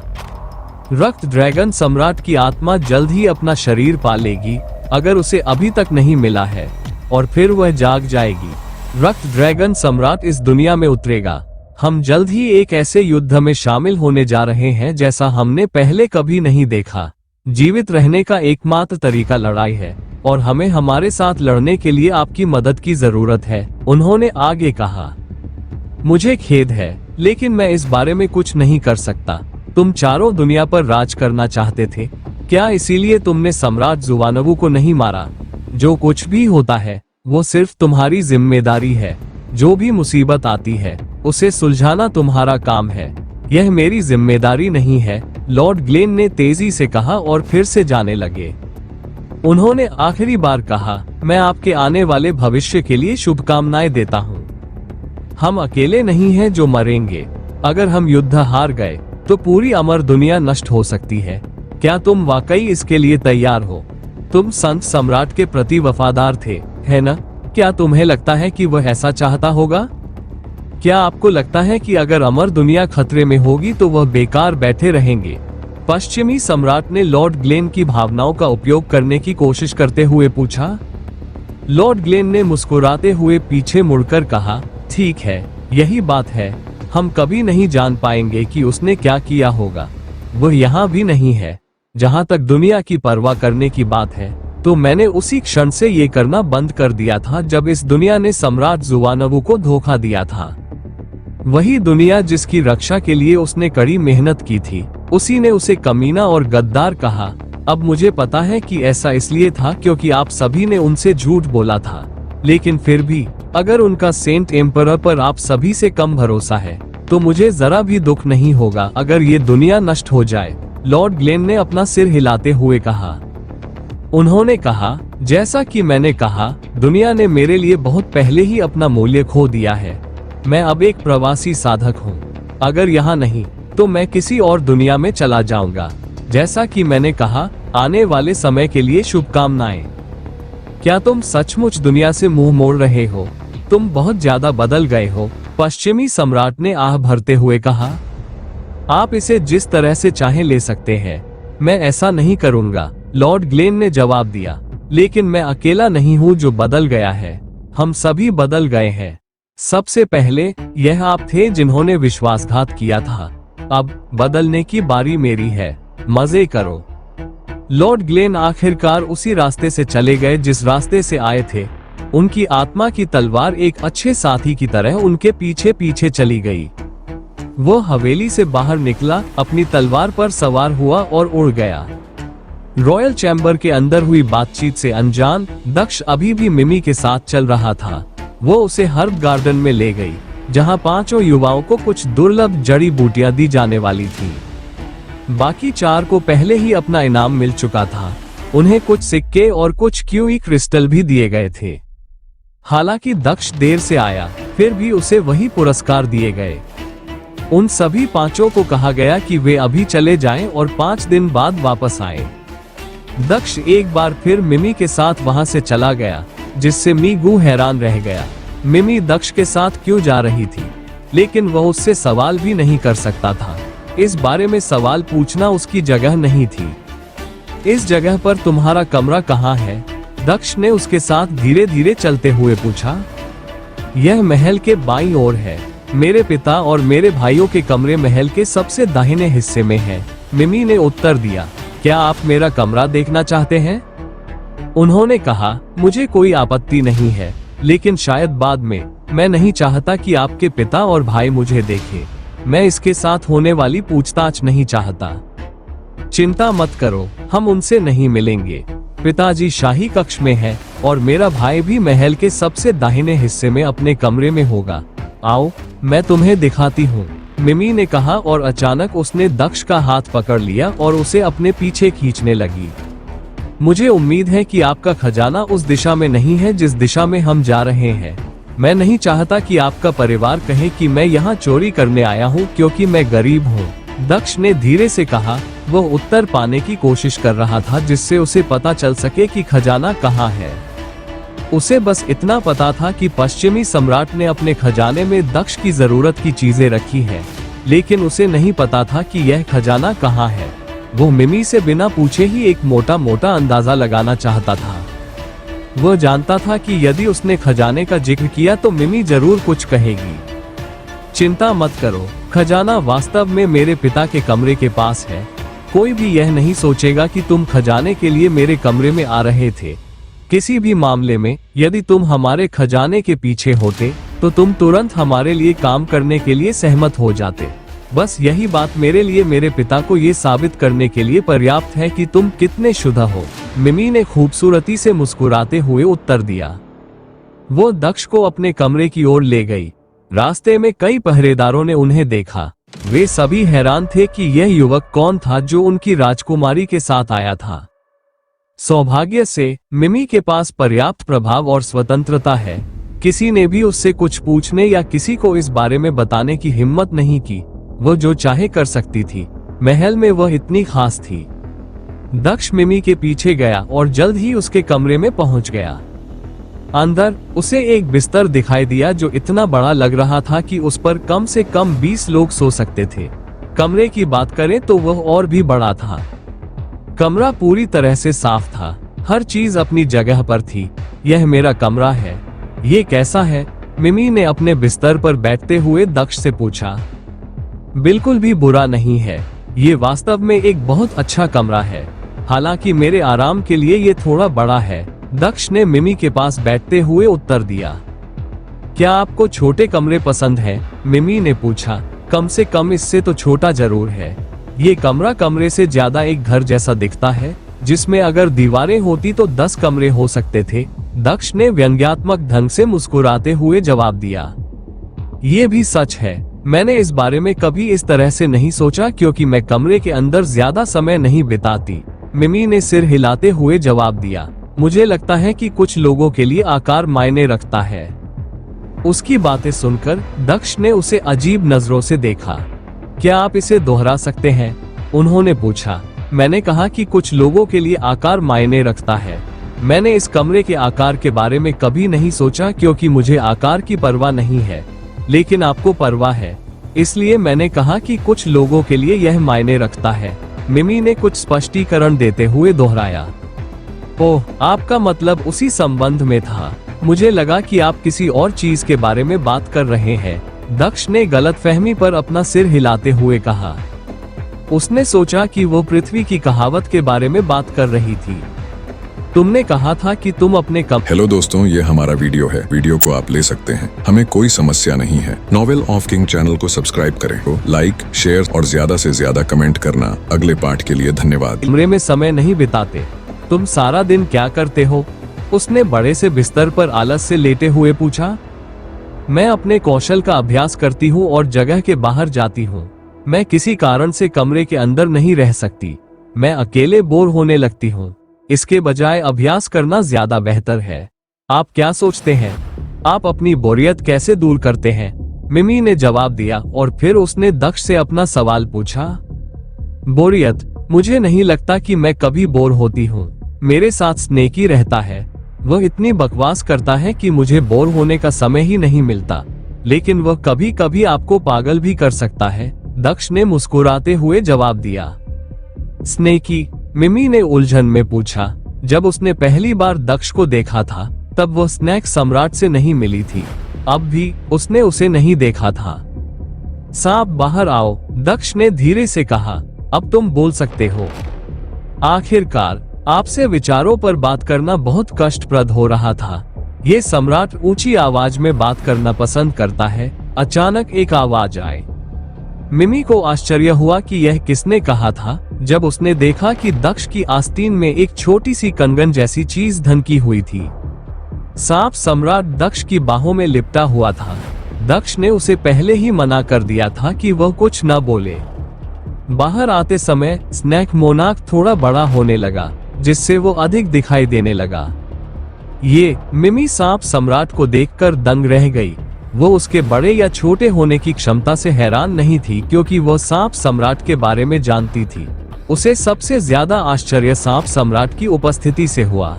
S2: रक्त ड्रैगन सम्राट की आत्मा जल्द ही अपना शरीर पा लेगी, अगर उसे अभी तक नहीं मिला है, और फिर वह जाग जाएगी। रक्त ड्रैगन सम्राट इस दुनिया में उतरेगा। हम जल्द ही एक ऐसे युद्ध में शामिल होने जा रहे हैं जैसा हमने पहले कभी नहीं देखा। जीवित रहने का एकमात्र तरीका लड़ाई है, और हमें हमारे साथ लड़ने के लिए आपकी मदद की जरूरत है, उन्होंने आगे कहा। मुझे खेद है, लेकिन मैं इस बारे में कुछ नहीं कर सकता। तुम चारों दुनिया पर राज करना चाहते थे, क्या इसीलिए तुमने सम्राट जुवानवु को नहीं मारा? जो कुछ भी होता है वो सिर्फ तुम्हारी जिम्मेदारी है। जो भी मुसीबत आती है उसे सुलझाना तुम्हारा काम है, यह मेरी जिम्मेदारी नहीं है, लॉर्ड ग्लेन ने तेजी से कहा और फिर से जाने लगे। उन्होंने आखिरी बार कहा, मैं आपके आने वाले भविष्य के लिए शुभकामनाएं देता हूँ। हम अकेले नहीं हैं जो मरेंगे। अगर हम युद्ध हार गए तो पूरी अमर दुनिया नष्ट हो सकती है। क्या तुम वाकई इसके लिए तैयार हो? तुम संत सम्राट के प्रति वफादार थे, है न? क्या तुम्हें लगता है कि वह ऐसा चाहता होगा? क्या आपको लगता है कि अगर अमर दुनिया खतरे में होगी तो वह बेकार बैठे रहेंगे? पश्चिमी सम्राट ने लॉर्ड ग्लेन की भावनाओं का उपयोग करने की कोशिश करते हुए पूछा। लॉर्ड ग्लेन ने मुस्कुराते हुए पीछे मुड़कर कहा, ठीक है, यही बात है। हम कभी नहीं जान पाएंगे कि उसने क्या किया होगा। वह यहाँ भी नहीं है। जहाँ तक दुनिया की परवाह करने की बात है, तो मैंने उसी क्षण से ये करना बंद कर दिया था जब इस दुनिया ने सम्राट जुवानवु को धोखा दिया था। वही दुनिया जिसकी रक्षा के लिए उसने कड़ी मेहनत की थी, उसी ने उसे कमीना और गद्दार कहा। अब मुझे पता है कि ऐसा इसलिए था क्योंकि आप सभी ने उनसे झूठ बोला था, लेकिन फिर भी अगर उनका सेंट एम्परर पर आप सभी से कम भरोसा है तो मुझे जरा भी दुख नहीं होगा अगर ये दुनिया नष्ट हो जाए, लॉर्ड ग्लेन ने अपना सिर हिलाते हुए कहा। उन्होंने कहा, जैसा कि मैंने कहा, दुनिया ने मेरे लिए बहुत पहले ही अपना मूल्य खो दिया है। मैं अब एक प्रवासी साधक हूँ। अगर यहाँ नहीं तो मैं किसी और दुनिया में चला जाऊंगा। जैसा कि मैंने कहा, आने वाले समय के लिए शुभकामनाएं। क्या तुम सचमुच दुनिया से मुंह मोड़ रहे हो? तुम बहुत ज्यादा बदल गए हो। पश्चिमी सम्राट ने आह भरते हुए कहा, आप इसे जिस तरह से चाहें ले सकते हैं, मैं ऐसा नहीं करूंगा। लॉर्ड ग्लेन ने जवाब दिया, लेकिन मैं अकेला नहीं हूं जो बदल गया है, हम सभी बदल गए हैं। सबसे पहले यह आप थे जिन्होंने विश्वासघात किया था, अब बदलने की बारी मेरी है, मजे करो। लॉर्ड ग्लेन आखिरकार उसी रास्ते से चले गए जिस रास्ते से आए थे। उनकी आत्मा की तलवार एक अच्छे साथी की तरह उनके पीछे पीछे चली गई। वो हवेली से बाहर निकला, अपनी तलवार पर सवार हुआ और उड़ गया। रॉयल चैम्बर के अंदर हुई बातचीत से अनजान दक्ष अभी भी मिमी के साथ चल रहा था। वो उसे हर्ब गार्डन में ले गई, जहां 5 युवाओं को कुछ दुर्लभ जड़ी बूटियां दी जाने वाली थी। बाकी 4 को पहले ही अपना इनाम मिल चुका था। उन्हें कुछ सिक्के और कुछ क्यूई क्रिस्टल भी दिए गए थे। हालांकि दक्ष देर से आया, फिर भी उसे वही पुरस्कार दिए गए। उन सभी 5 को कहा गया कि वे अभी चले जाएं और 5 दिन बाद वापस आए। दक्ष एक बार फिर मिमी के साथ वहां से चला गया, जिससे मीगू हैरान रह गया। मिमी दक्ष के साथ क्यों जा रही थी, लेकिन वह उससे सवाल भी नहीं कर सकता था। इस बारे में सवाल पूछना उसकी जगह नहीं थी। इस जगह पर तुम्हारा कमरा कहाँ है? दक्ष ने उसके साथ धीरे धीरे चलते हुए पूछा। यह महल के बाईं ओर है। मेरे पिता और मेरे भाइयों के कमरे महल के सबसे दाहिने हिस्से में है, मिमी ने उत्तर दिया। क्या आप मेरा कमरा देखना चाहते हैं? उन्होंने कहा, मुझे कोई आपत्ति नहीं है, लेकिन शायद बाद में। मैं नहीं चाहता कि आपके पिता और भाई मुझे देखें। मैं इसके साथ होने वाली पूछताछ नहीं चाहता। चिंता मत करो, हम उनसे नहीं मिलेंगे। पिताजी शाही कक्ष में है और मेरा भाई भी महल के सबसे दाहिने हिस्से में अपने कमरे में होगा। आओ, मैं तुम्हें दिखाती हूँ, मिमी ने कहा और अचानक उसने दक्ष का हाथ पकड़ लिया और उसे अपने पीछे खींचने लगी। मुझे उम्मीद है कि आपका खजाना उस दिशा में नहीं है जिस दिशा में हम जा रहे हैं। मैं नहीं चाहता कि आपका परिवार कहे कि मैं यहाँ चोरी करने आया हूँ क्योंकि मैं गरीब हूँ, दक्ष ने धीरे से कहा। वह उत्तर पाने की कोशिश कर रहा था जिससे उसे पता चल सके कि खजाना कहाँ है। उसे बस इतना पता था कि पश्चिमी सम्राट ने अपने खजाने में दक्ष की जरूरत की चीजें रखी है, लेकिन उसे नहीं पता था कि यह खजाना कहाँ है। वो मिमी से बिना पूछे ही एक मोटा मोटा अंदाजा लगाना चाहता था। वह जानता था कि यदि उसने खजाने का जिक्र किया तो मिमी जरूर कुछ कहेगी। चिंता मत करो, खजाना वास्तव में मेरे पिता के कमरे के पास है। कोई भी यह नहीं सोचेगा कि तुम खजाने के लिए मेरे कमरे में आ रहे थे। किसी भी मामले में यदि तुम हमारे खजाने के पीछे होते तो तुम तुरंत हमारे लिए काम करने के लिए सहमत हो जाते। बस यही बात मेरे लिए मेरे पिता को ये साबित करने के लिए पर्याप्त है कि तुम कितने शुद्ध हो, मिमी ने खूबसूरती से मुस्कुराते हुए उत्तर दिया। वो दक्ष को अपने कमरे की ओर ले गई। रास्ते में कई पहरेदारों ने उन्हें देखा। वे सभी हैरान थे कि यह युवक कौन था जो उनकी राजकुमारी के साथ आया था। सौभाग्य से मिमी के पास पर्याप्त प्रभाव और स्वतंत्रता है। किसी ने भी उससे कुछ पूछने या किसी को इस बारे में बताने की हिम्मत नहीं की। वह जो चाहे कर सकती थी। महल में वह इतनी खास थी। दक्ष मिमी के पीछे गया और जल्द ही उसके कमरे में पहुंच गया। अंदर उसे एक बिस्तर दिखाई दिया जो इतना बड़ा लग रहा था कि उस पर कम से कम 20 लोग सो सकते थे। कमरे की बात करें तो वह और भी बड़ा था। कमरा पूरी तरह से साफ था, हर चीज अपनी जगह पर थी। यह मेरा कमरा है। ये कैसा है? मिमी ने अपने बिस्तर पर बैठते हुए दक्ष से पूछा। बिल्कुल भी बुरा नहीं है, ये वास्तव में एक बहुत अच्छा कमरा है। हालांकि मेरे आराम के लिए ये थोड़ा बड़ा है, दक्ष ने मिमी के पास बैठते हुए उत्तर दिया। क्या आपको छोटे कमरे पसंद हैं? मिमी ने पूछा। कम से कम इससे तो छोटा जरूर है। ये कमरा कमरे से ज्यादा एक घर जैसा दिखता है, जिसमें अगर दीवारें होती तो 10 कमरे हो सकते थे, दक्ष ने व्यंग्यात्मक ढंग से मुस्कुराते हुए जवाब दिया। ये भी सच है, मैंने इस बारे में कभी इस तरह से नहीं सोचा क्योंकि मैं कमरे के अंदर ज्यादा समय नहीं बिताती, मिमी ने सिर हिलाते हुए जवाब दिया। मुझे लगता है कि कुछ लोगों के लिए आकार मायने रखता है। उसकी बातें सुनकर दक्ष ने उसे अजीब नजरों से देखा। क्या आप इसे दोहरा सकते हैं? उन्होंने पूछा। मैंने कहा कि कुछ लोगों के लिए आकार मायने रखता है। मैंने इस कमरे के आकार के बारे में कभी नहीं सोचा क्योंकि मुझे आकार की परवाह नहीं है। लेकिन आपको परवाह है, इसलिए मैंने कहा कि कुछ लोगों के लिए यह मायने रखता है। मिमी ने कुछ स्पष्टीकरण देते हुए दोहराया। ओह, आपका मतलब उसी संबंध में था। मुझे लगा कि आप किसी और चीज के बारे में बात कर रहे हैं। दक्ष ने गलतफहमी पर अपना सिर हिलाते हुए कहा। उसने सोचा कि वो पृथ्वी की कहावत के बारे में बात कर रही थी। तुमने कहा था कि तुम अपने
S1: हेलो दोस्तों, ये हमारा वीडियो है। वीडियो को आप ले सकते हैं, हमें कोई समस्या नहीं है। नॉवेल ऑफ किंग चैनल को सब्सक्राइब करें, लाइक, शेयर और ज्यादा से ज्यादा कमेंट करना। अगले पार्ट के लिए धन्यवाद।
S2: कमरे में समय नहीं बिताते, तुम सारा दिन क्या करते हो? उसने बड़े से बिस्तर पर आलस से लेटे हुए पूछा। मैं अपने कौशल का अभ्यास करती हूँ और जगह के बाहर जाती हूँ। मैं किसी कारण से कमरे के अंदर नहीं रह सकती। मैं अकेले बोर होने लगती हूँ। इसके बजाय अभ्यास करना ज्यादा बेहतर है। आप क्या सोचते हैं? आप अपनी बोरियत कैसे दूर करते हैं? मिमी ने जवाब दिया और फिर उसने दक्ष से अपना सवाल पूछा। बोरियत? मुझे नहीं लगता कि मैं कभी बोर होती हूँ। मेरे साथ स्नेकी रहता है। वह इतनी बकवास करता है कि मुझे बोर होने का समय ही नहीं मिलता। लेकिन वह कभी कभी आपको पागल भी कर सकता है, दक्ष ने मुस्कुराते हुए जवाब दिया। स्नेकी? मिमी ने उलझन में पूछा। जब उसने पहली बार दक्ष को देखा था तब वह स्नैक सम्राट से नहीं मिली थी। अब भी उसने उसे नहीं देखा था। सांप बाहर आओ, दक्ष ने धीरे से कहा। अब तुम बोल सकते हो। आखिरकार आपसे विचारों पर बात करना बहुत कष्टप्रद हो रहा था। ये सम्राट ऊंची आवाज में बात करना पसंद करता है। अचानक एक आवाज आए। मिमी को आश्चर्य हुआ कि यह किसने कहा था। जब उसने देखा कि दक्ष की आस्तीन में एक छोटी सी कंगन जैसी चीज ढकी हुई थी। सांप सम्राट दक्ष की बाहों में लिपटा हुआ था। दक्ष ने उसे पहले ही मना कर दिया था कि वह कुछ न बोले। बाहर आते समय स्नैक मोनाक थोड़ा बड़ा होने लगा, जिससे वो अधिक दिखाई देने लगा। ये मिमी सांप सम्राट को देखकर दंग रह गई। वो उसके बड़े या छोटे होने की क्षमता से हैरान नहीं थी, क्योंकि वो सांप सम्राट के बारे में जानती थी। उसे सबसे ज्यादा आश्चर्य सांप सम्राट की उपस्थिति से हुआ।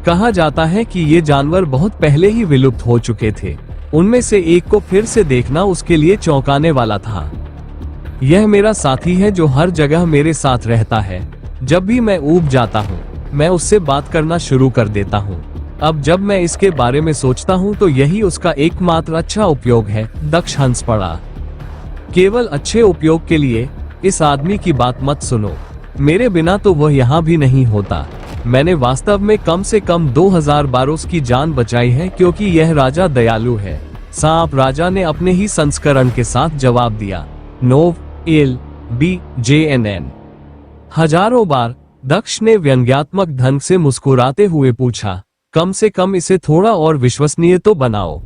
S2: कहा जाता है कि ये जानवर बहुत पहले ही विलुप्त हो चुके थे। उनमें से एक को फिर से देखना उसके लिए चौंकाने वाला था। यह मेरा साथी है जो हर जगह मेरे साथ रहता है। जब भी मैं ऊब जाता हूँ, मैं उससे बात करना शुरू कर देता हूँ। अब जब मैं इसके बारे में सोचता हूँ तो यही उसका एकमात्र अच्छा उपयोग है। दक्ष हंस पड़ा। केवल अच्छे उपयोग के लिए इस आदमी की बात मत सुनो। मेरे बिना तो वह यहाँ भी नहीं होता। मैंने वास्तव में कम से कम 2000 बार उसकी जान बचाई है, क्योंकि यह राजा दयालु है। सांप राजा ने अपने ही संस्करण के साथ जवाब दिया। नोव एल बी JNN। हजारों बार, दक्ष ने व्यंग्यात्मक ढंग से मुस्कुराते हुए पूछा। कम से कम इसे थोड़ा और विश्वसनीय तो बनाओ।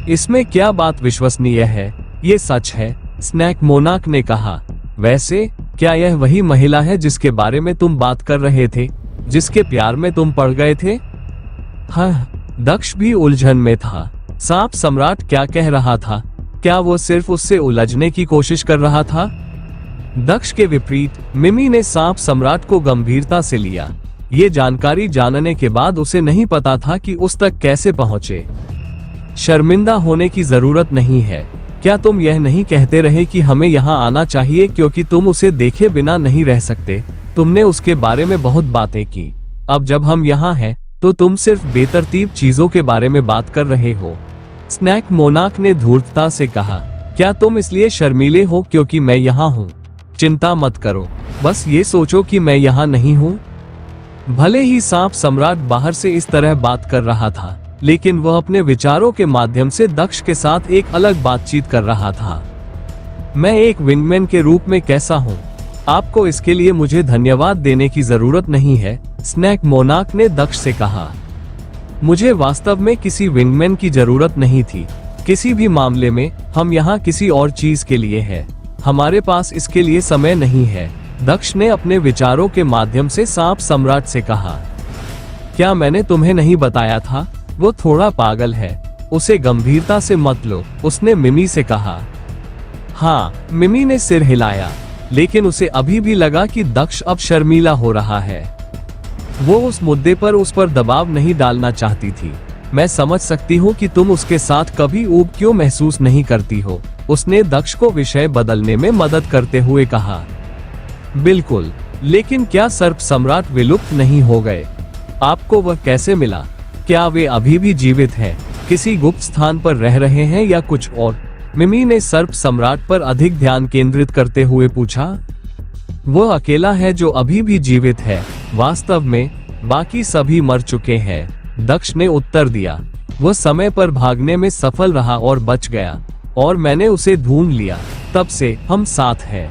S2: इसमें क्या बात विश्वसनीय है? ये सच है, स्नैक मोनाक ने कहा। वैसे क्या यह वही महिला है जिसके बारे में तुम बात कर रहे थे, जिसके प्यार में तुम पड़ गए थे? हाँ, दक्ष भी उलझन में था। सांप सम्राट क्या कह रहा था? क्या वो सिर्फ उससे उलझने की कोशिश कर रहा था? दक्ष के विपरीत मिमी ने सांप सम्राट को गंभीरता से लिया। ये जानकारी जानने के बाद उसे नहीं पता था कि उस तक कैसे पहुंचे। शर्मिंदा होने की जरूरत नहीं है। क्या तुम यह नहीं कहते रहे कि हमें यहाँ आना चाहिए क्योंकि तुम उसे देखे बिना नहीं रह सकते? तुमने उसके बारे में बहुत बातें की। अब जब हम यहाँ हैं, तो तुम सिर्फ बेतरतीब चीजों के बारे में बात कर रहे हो। स्नैक मोनाक ने धूर्तता से कहा। क्या तुम इसलिए शर्मीले हो क्योंकि मैं यहाँ हूँ? चिंता मत करो, बस ये सोचो कि मैं यहाँ नहीं हूँ। भले ही सांप सम्राट बाहर से इस तरह बात कर रहा था, लेकिन वह अपने विचारों के माध्यम से दक्ष के साथ एक अलग बातचीत कर रहा था। मैं एक विंगमैन के रूप में कैसा हूँ? आपको इसके लिए मुझे धन्यवाद देने की जरूरत नहीं है, स्नैक मोनाक ने दक्ष से कहा। मुझे वास्तव में किसी विंगमैन की जरूरत नहीं थी। किसी भी मामले में हम यहाँ किसी और चीज के लिए हैं। हमारे पास इसके लिए समय नहीं है, दक्ष ने अपने विचारों के माध्यम से सांप सम्राट से कहा। क्या मैंने तुम्हें नहीं बताया था? वो थोड़ा पागल है, उसे गंभीरता से मत लो, उसने मिमी से कहा। हाँ, मिमी ने सिर हिलाया, लेकिन उसे अभी भी लगा कि दक्ष अब शर्मीला हो रहा है। वो उस मुद्दे पर उस पर दबाव नहीं डालना चाहती थी। मैं समझ सकती हूँ कि तुम उसके साथ कभी ऊब क्यों महसूस नहीं करती हो, उसने दक्ष को विषय बदलने में मदद करते हुए कहा। बिल्कुल, लेकिन क्या सर्प सम्राट विलुप्त नहीं हो गए? आपको वह कैसे मिला? क्या वे अभी भी जीवित हैं, किसी गुप्त स्थान पर रह रहे हैं या कुछ और? मिमी ने सर्प सम्राट पर अधिक ध्यान केंद्रित करते हुए पूछा। वह अकेला है जो अभी भी जीवित है, वास्तव में बाकी सभी मर चुके हैं, दक्ष ने उत्तर दिया। वह समय पर भागने में सफल रहा और बच गया, और मैंने उसे ढूंढ लिया, तब से हम साथ हैं।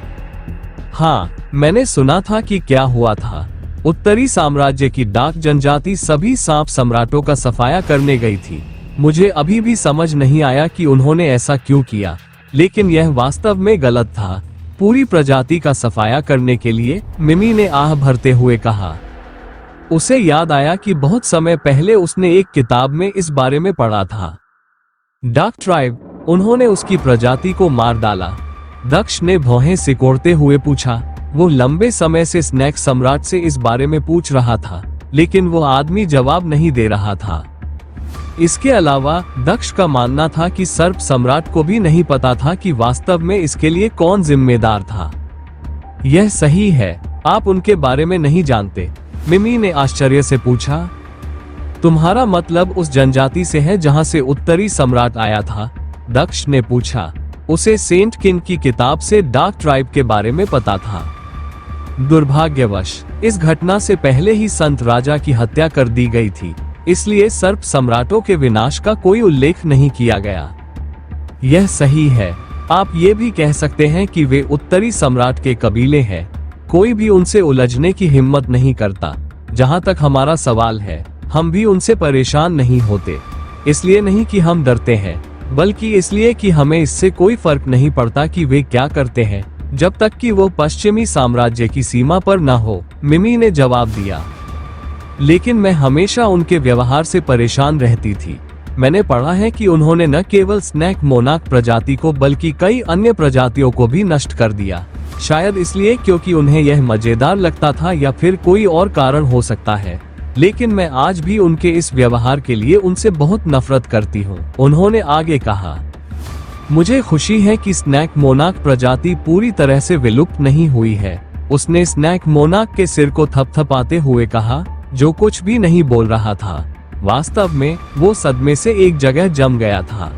S2: हाँ, मैंने सुना था कि क्या हुआ था। उत्तरी साम्राज्य की डाक जनजाति सभी सांप सम्राटों का सफाया करने गई थी। मुझे अभी भी समझ नहीं आया कि उन्होंने ऐसा क्यों किया, लेकिन यह वास्तव में गलत था। पूरी प्रजाति का सफाया करने के लिए, मिमी ने आह भरते हुए कहा। उसे याद आया कि बहुत समय पहले उसने एक किताब में इस बारे में पढ़ा था। डार्क ट्राइब, उन्होंने उसकी प्रजाति को मार डाला। दक्ष ने भौहें सिकोड़ते हुए पूछा। वो लंबे समय से स्नैक सम्राट से इस बारे में पूछ रहा था, लेकिन वो आदमी जवाब नहीं दे रहा था। इसके अलावा दक्ष का मानना था कि सर्प सम्राट को भी नहीं पता था कि वास्तव में इसके लिए कौन जिम्मेदार था। यह सही है, आप उनके बारे में नहीं जानते? मिमी ने आश्चर्य से पूछा। तुम्हारा मतलब उस जनजाति से है जहां से उत्तरी सम्राट आया था? दक्ष ने पूछा। उसे सेंट किन की किताब से डार्क ट्राइब के बारे में पता था। दुर्भाग्यवश इस घटना से पहले ही संत राजा की हत्या कर दी गई थी, इसलिए सर्प सम्राटों के विनाश का कोई उल्लेख नहीं किया गया। यह सही है, आप ये भी कह सकते हैं कि वे उत्तरी सम्राट के कबीले हैं। कोई भी उनसे उलझने की हिम्मत नहीं करता। जहां तक हमारा सवाल है, हम भी उनसे परेशान नहीं होते, इसलिए नहीं कि हम डरते हैं, बल्कि इसलिए कि हमें इससे कोई फर्क नहीं पड़ता कि वे क्या करते हैं, जब तक कि वो पश्चिमी साम्राज्य की सीमा पर न हो, मिमी ने जवाब दिया। लेकिन मैं हमेशा उनके व्यवहार से परेशान रहती थी। मैंने पढ़ा है कि उन्होंने न केवल स्नैक मोनाक प्रजाति को बल्कि कई अन्य प्रजातियों को भी नष्ट कर दिया। शायद इसलिए क्योंकि उन्हें यह मजेदार लगता था, या फिर कोई और कारण हो सकता है, लेकिन मैं आज भी उनके इस व्यवहार के लिए उनसे बहुत नफरत करती हूँ। उन्होंने आगे कहा, मुझे खुशी है कि स्नैक मोनाक प्रजाति पूरी तरह से विलुप्त नहीं हुई है। उसने स्नैक मोनाक के सिर को थपथपाते हुए कहा, जो कुछ भी नहीं बोल रहा था। वास्तव में वो सदमे से एक जगह जम गया था।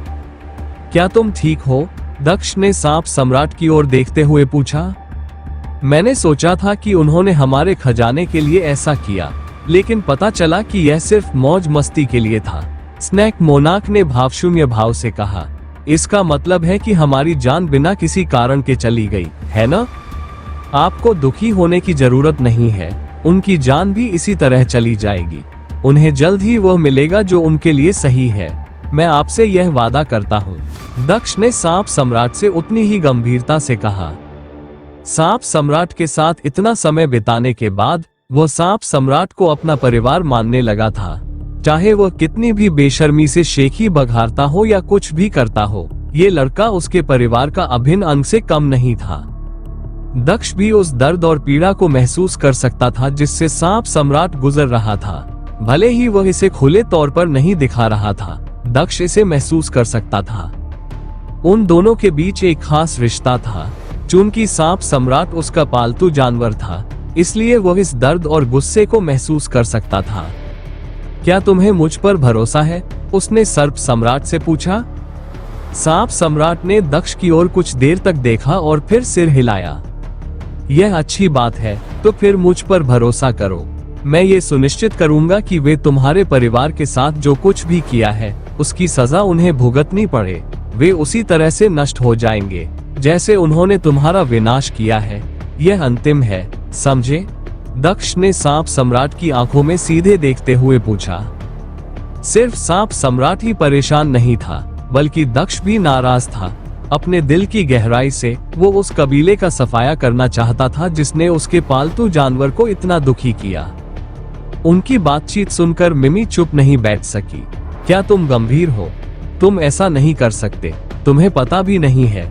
S2: क्या तुम ठीक हो? दक्ष ने सांप सम्राट की ओर देखते हुए पूछा। मैंने सोचा था कि उन्होंने हमारे खजाने के लिए ऐसा किया, लेकिन पता चला कि यह सिर्फ मौज मस्ती के लिए था। स्नैक मोनाक ने भावशून्य भाव से कहा, इसका मतलब है कि हमारी जान बिना किसी कारण के चली गई, है ना? आपको दुखी होने की जरूरत नहीं है, उनकी जान भी इसी तरह चली जाएगी। उन्हें जल्द ही वह मिलेगा जो उनके लिए सही है, मैं आपसे यह वादा करता हूँ। दक्ष ने सांप सम्राट से उतनी ही गंभीरता से कहा। सांप सम्राट के साथ इतना समय बिताने के बाद वह सांप सम्राट को अपना परिवार मानने लगा था, चाहे वह कितनी भी बेशर्मी से शेखी बघारता हो या कुछ भी करता हो। ये लड़का उसके परिवार का अभिन्न अंग से कम नहीं था। दक्ष भी उस दर्द और पीड़ा को महसूस कर सकता था जिससे सांप सम्राट गुजर रहा था, भले ही वह इसे खुले तौर पर नहीं दिखा रहा था। दक्ष इसे महसूस कर सकता था। उन दोनों के बीच एक खास रिश्ता था। चूंकि सांप सम्राट उसका पालतू जानवर था, इसलिए वह इस दर्द और गुस्से को महसूस कर सकता था। क्या तुम्हें मुझ पर भरोसा है? उसने सर्प सम्राट से पूछा। सांप सम्राट ने दक्ष की ओर कुछ देर तक देखा और फिर सिर हिलाया। यह अच्छी बात है, तो फिर मुझ पर भरोसा करो। मैं ये सुनिश्चित करूंगा कि वे तुम्हारे परिवार के साथ जो कुछ भी किया है, उसकी सजा उन्हें भुगतनी पड़े। वे उसी तरह से नष्ट हो जाएंगे जैसे उन्होंने तुम्हारा विनाश किया है। यह अंतिम है, समझे? दक्ष ने सांप सम्राट की आंखों में सीधे देखते हुए पूछा। सिर्फ सांप सम्राट ही परेशान नहीं था, बल्कि दक्ष भी नाराज था। अपने दिल की गहराई से वो उस कबीले का सफाया करना चाहता था जिसने उसके पालतू जानवर को इतना दुखी किया। उनकी बातचीत सुनकर मिमी चुप नहीं बैठ सकी। क्या तुम गंभीर हो? तुम ऐसा नहीं कर सकते, तुम्हें पता भी नहीं है।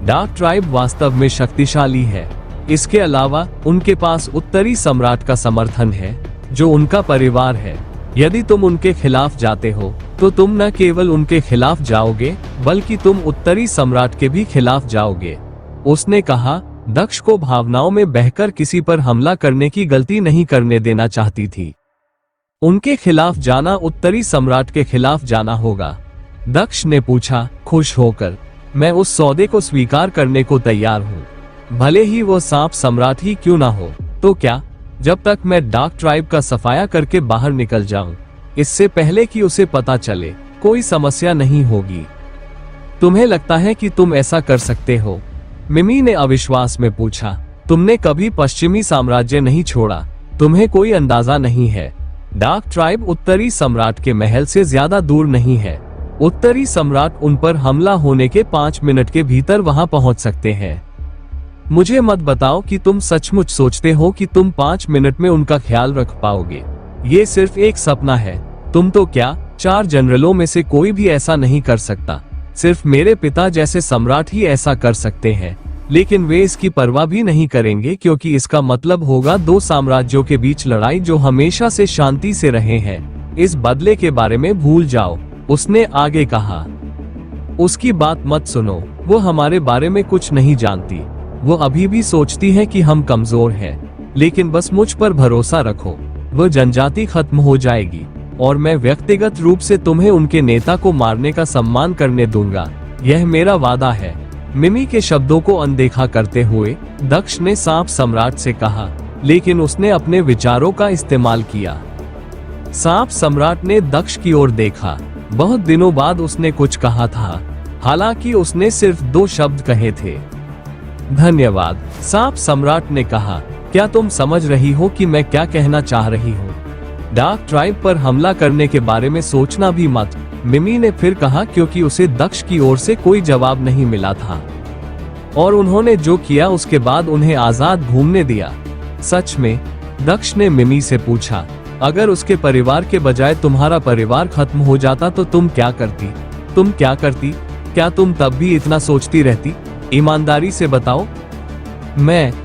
S2: डार्क ट्राइब वास्तव में शक्तिशाली है। इसके अलावा उनके पास उत्तरी सम्राट का समर्थन है, जो उनका परिवार है। यदि तुम उनके खिलाफ जाते हो तो तुम न केवल उनके खिलाफ जाओगे बल्कि तुम उत्तरी सम्राट के भी खिलाफ जाओगे। उसने कहा, दक्ष को भावनाओं में बहकर किसी पर हमला करने की गलती नहीं करने देना चाहती थी। उनके खिलाफ जाना उत्तरी सम्राट के खिलाफ जाना होगा। दक्ष ने पूछा, खुश होकर, मैं उस सौदे को स्वीकार करने को तैयार हूँ, भले ही वो सांप सम्राट ही क्यों ना हो। तो क्या, जब तक मैं डार्क ट्राइब का सफाया करके बाहर निकल जाऊं, इससे पहले कि उसे पता चले, कोई समस्या नहीं होगी। तुम्हें लगता है कि तुम ऐसा कर सकते हो? मिमी ने अविश्वास में पूछा। तुमने कभी पश्चिमी साम्राज्य नहीं छोड़ा, तुम्हें कोई अंदाजा नहीं है। डार्क ट्राइब उत्तरी सम्राट के महल से ज्यादा दूर नहीं है। उत्तरी सम्राट उन पर हमला होने के 5 मिनट के भीतर वहां पहुंच सकते हैं। मुझे मत बताओ कि तुम सचमुच सोचते हो कि तुम 5 मिनट में उनका ख्याल रख पाओगे। ये सिर्फ एक सपना है। तुम तो क्या, 4 जनरलों में से कोई भी ऐसा नहीं कर सकता। सिर्फ मेरे पिता जैसे सम्राट ही ऐसा कर सकते हैं, लेकिन वे इसकी परवाह भी नहीं करेंगे क्योंकि इसका मतलब होगा 2 साम्राज्यों के बीच लड़ाई जो हमेशा से शांति से रहे हैं। इस बदले के बारे में भूल जाओ, उसने आगे कहा। उसकी बात मत सुनो, वो हमारे बारे में कुछ नहीं जानती। वो अभी भी सोचती है कि हम कमजोर हैं, लेकिन बस मुझ पर भरोसा रखो, वो जनजाति खत्म हो जाएगी और मैं व्यक्तिगत रूप से तुम्हें उनके नेता को मारने का सम्मान करने दूंगा। यह मेरा वादा है। मिमी के शब्दों को अनदेखा करते हुए दक्ष ने सांप सम्राट से कहा, लेकिन उसने अपने विचारों का इस्तेमाल किया। सांप सम्राट ने दक्ष की ओर देखा। बहुत दिनों बाद उसने कुछ कहा था, हालांकि उसने सिर्फ 2 शब्द कहे थे। धन्यवाद, सांप सम्राट ने कहा। क्या तुम समझ रही हो कि मैं क्या कहना चाह रही हूँ? डार्क ट्राइब पर हमला करने के बारे में सोचना भी मत, मिमी ने फिर कहा, क्योंकि उसे दक्ष की ओर से कोई जवाब नहीं मिला था और उन्होंने जो किया उसके बाद उन्हें आजाद घूमने दिया। सच में? दक्ष ने मिमी से पूछा, अगर उसके परिवार के बजाय तुम्हारा परिवार खत्म हो जाता तो तुम क्या करती? तुम क्या करती? क्या तुम तब भी इतना सोचती रहती? ईमानदारी से बताओ।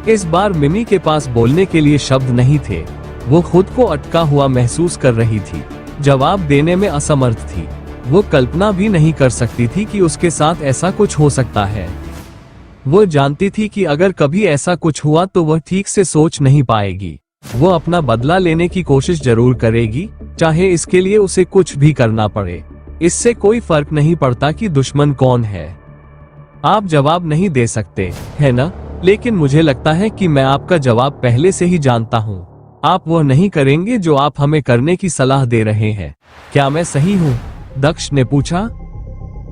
S2: इस बार मिमी के पास बोलने के लिए शब्द नहीं थे। वो खुद को अटका हुआ महसूस कर रही थी, जवाब देने में असमर्थ थी। वो कल्पना भी नहीं कर सकती थी कि उसके साथ ऐसा कुछ हो सकता है। वो जानती थी कि अगर कभी ऐसा कुछ हुआ तो वह ठीक से सोच नहीं पाएगी। वो अपना बदला लेने की कोशिश जरूर करेगी, चाहे इसके लिए उसे कुछ भी करना पड़े। इससे कोई फर्क नहीं पड़ता कि दुश्मन कौन है। आप जवाब नहीं दे सकते, है ना? लेकिन मुझे लगता है कि मैं आपका जवाब पहले से ही जानता हूँ। आप वह नहीं करेंगे जो आप हमें करने की सलाह दे रहे हैं। क्या मैं सही हूँ? दक्ष ने पूछा।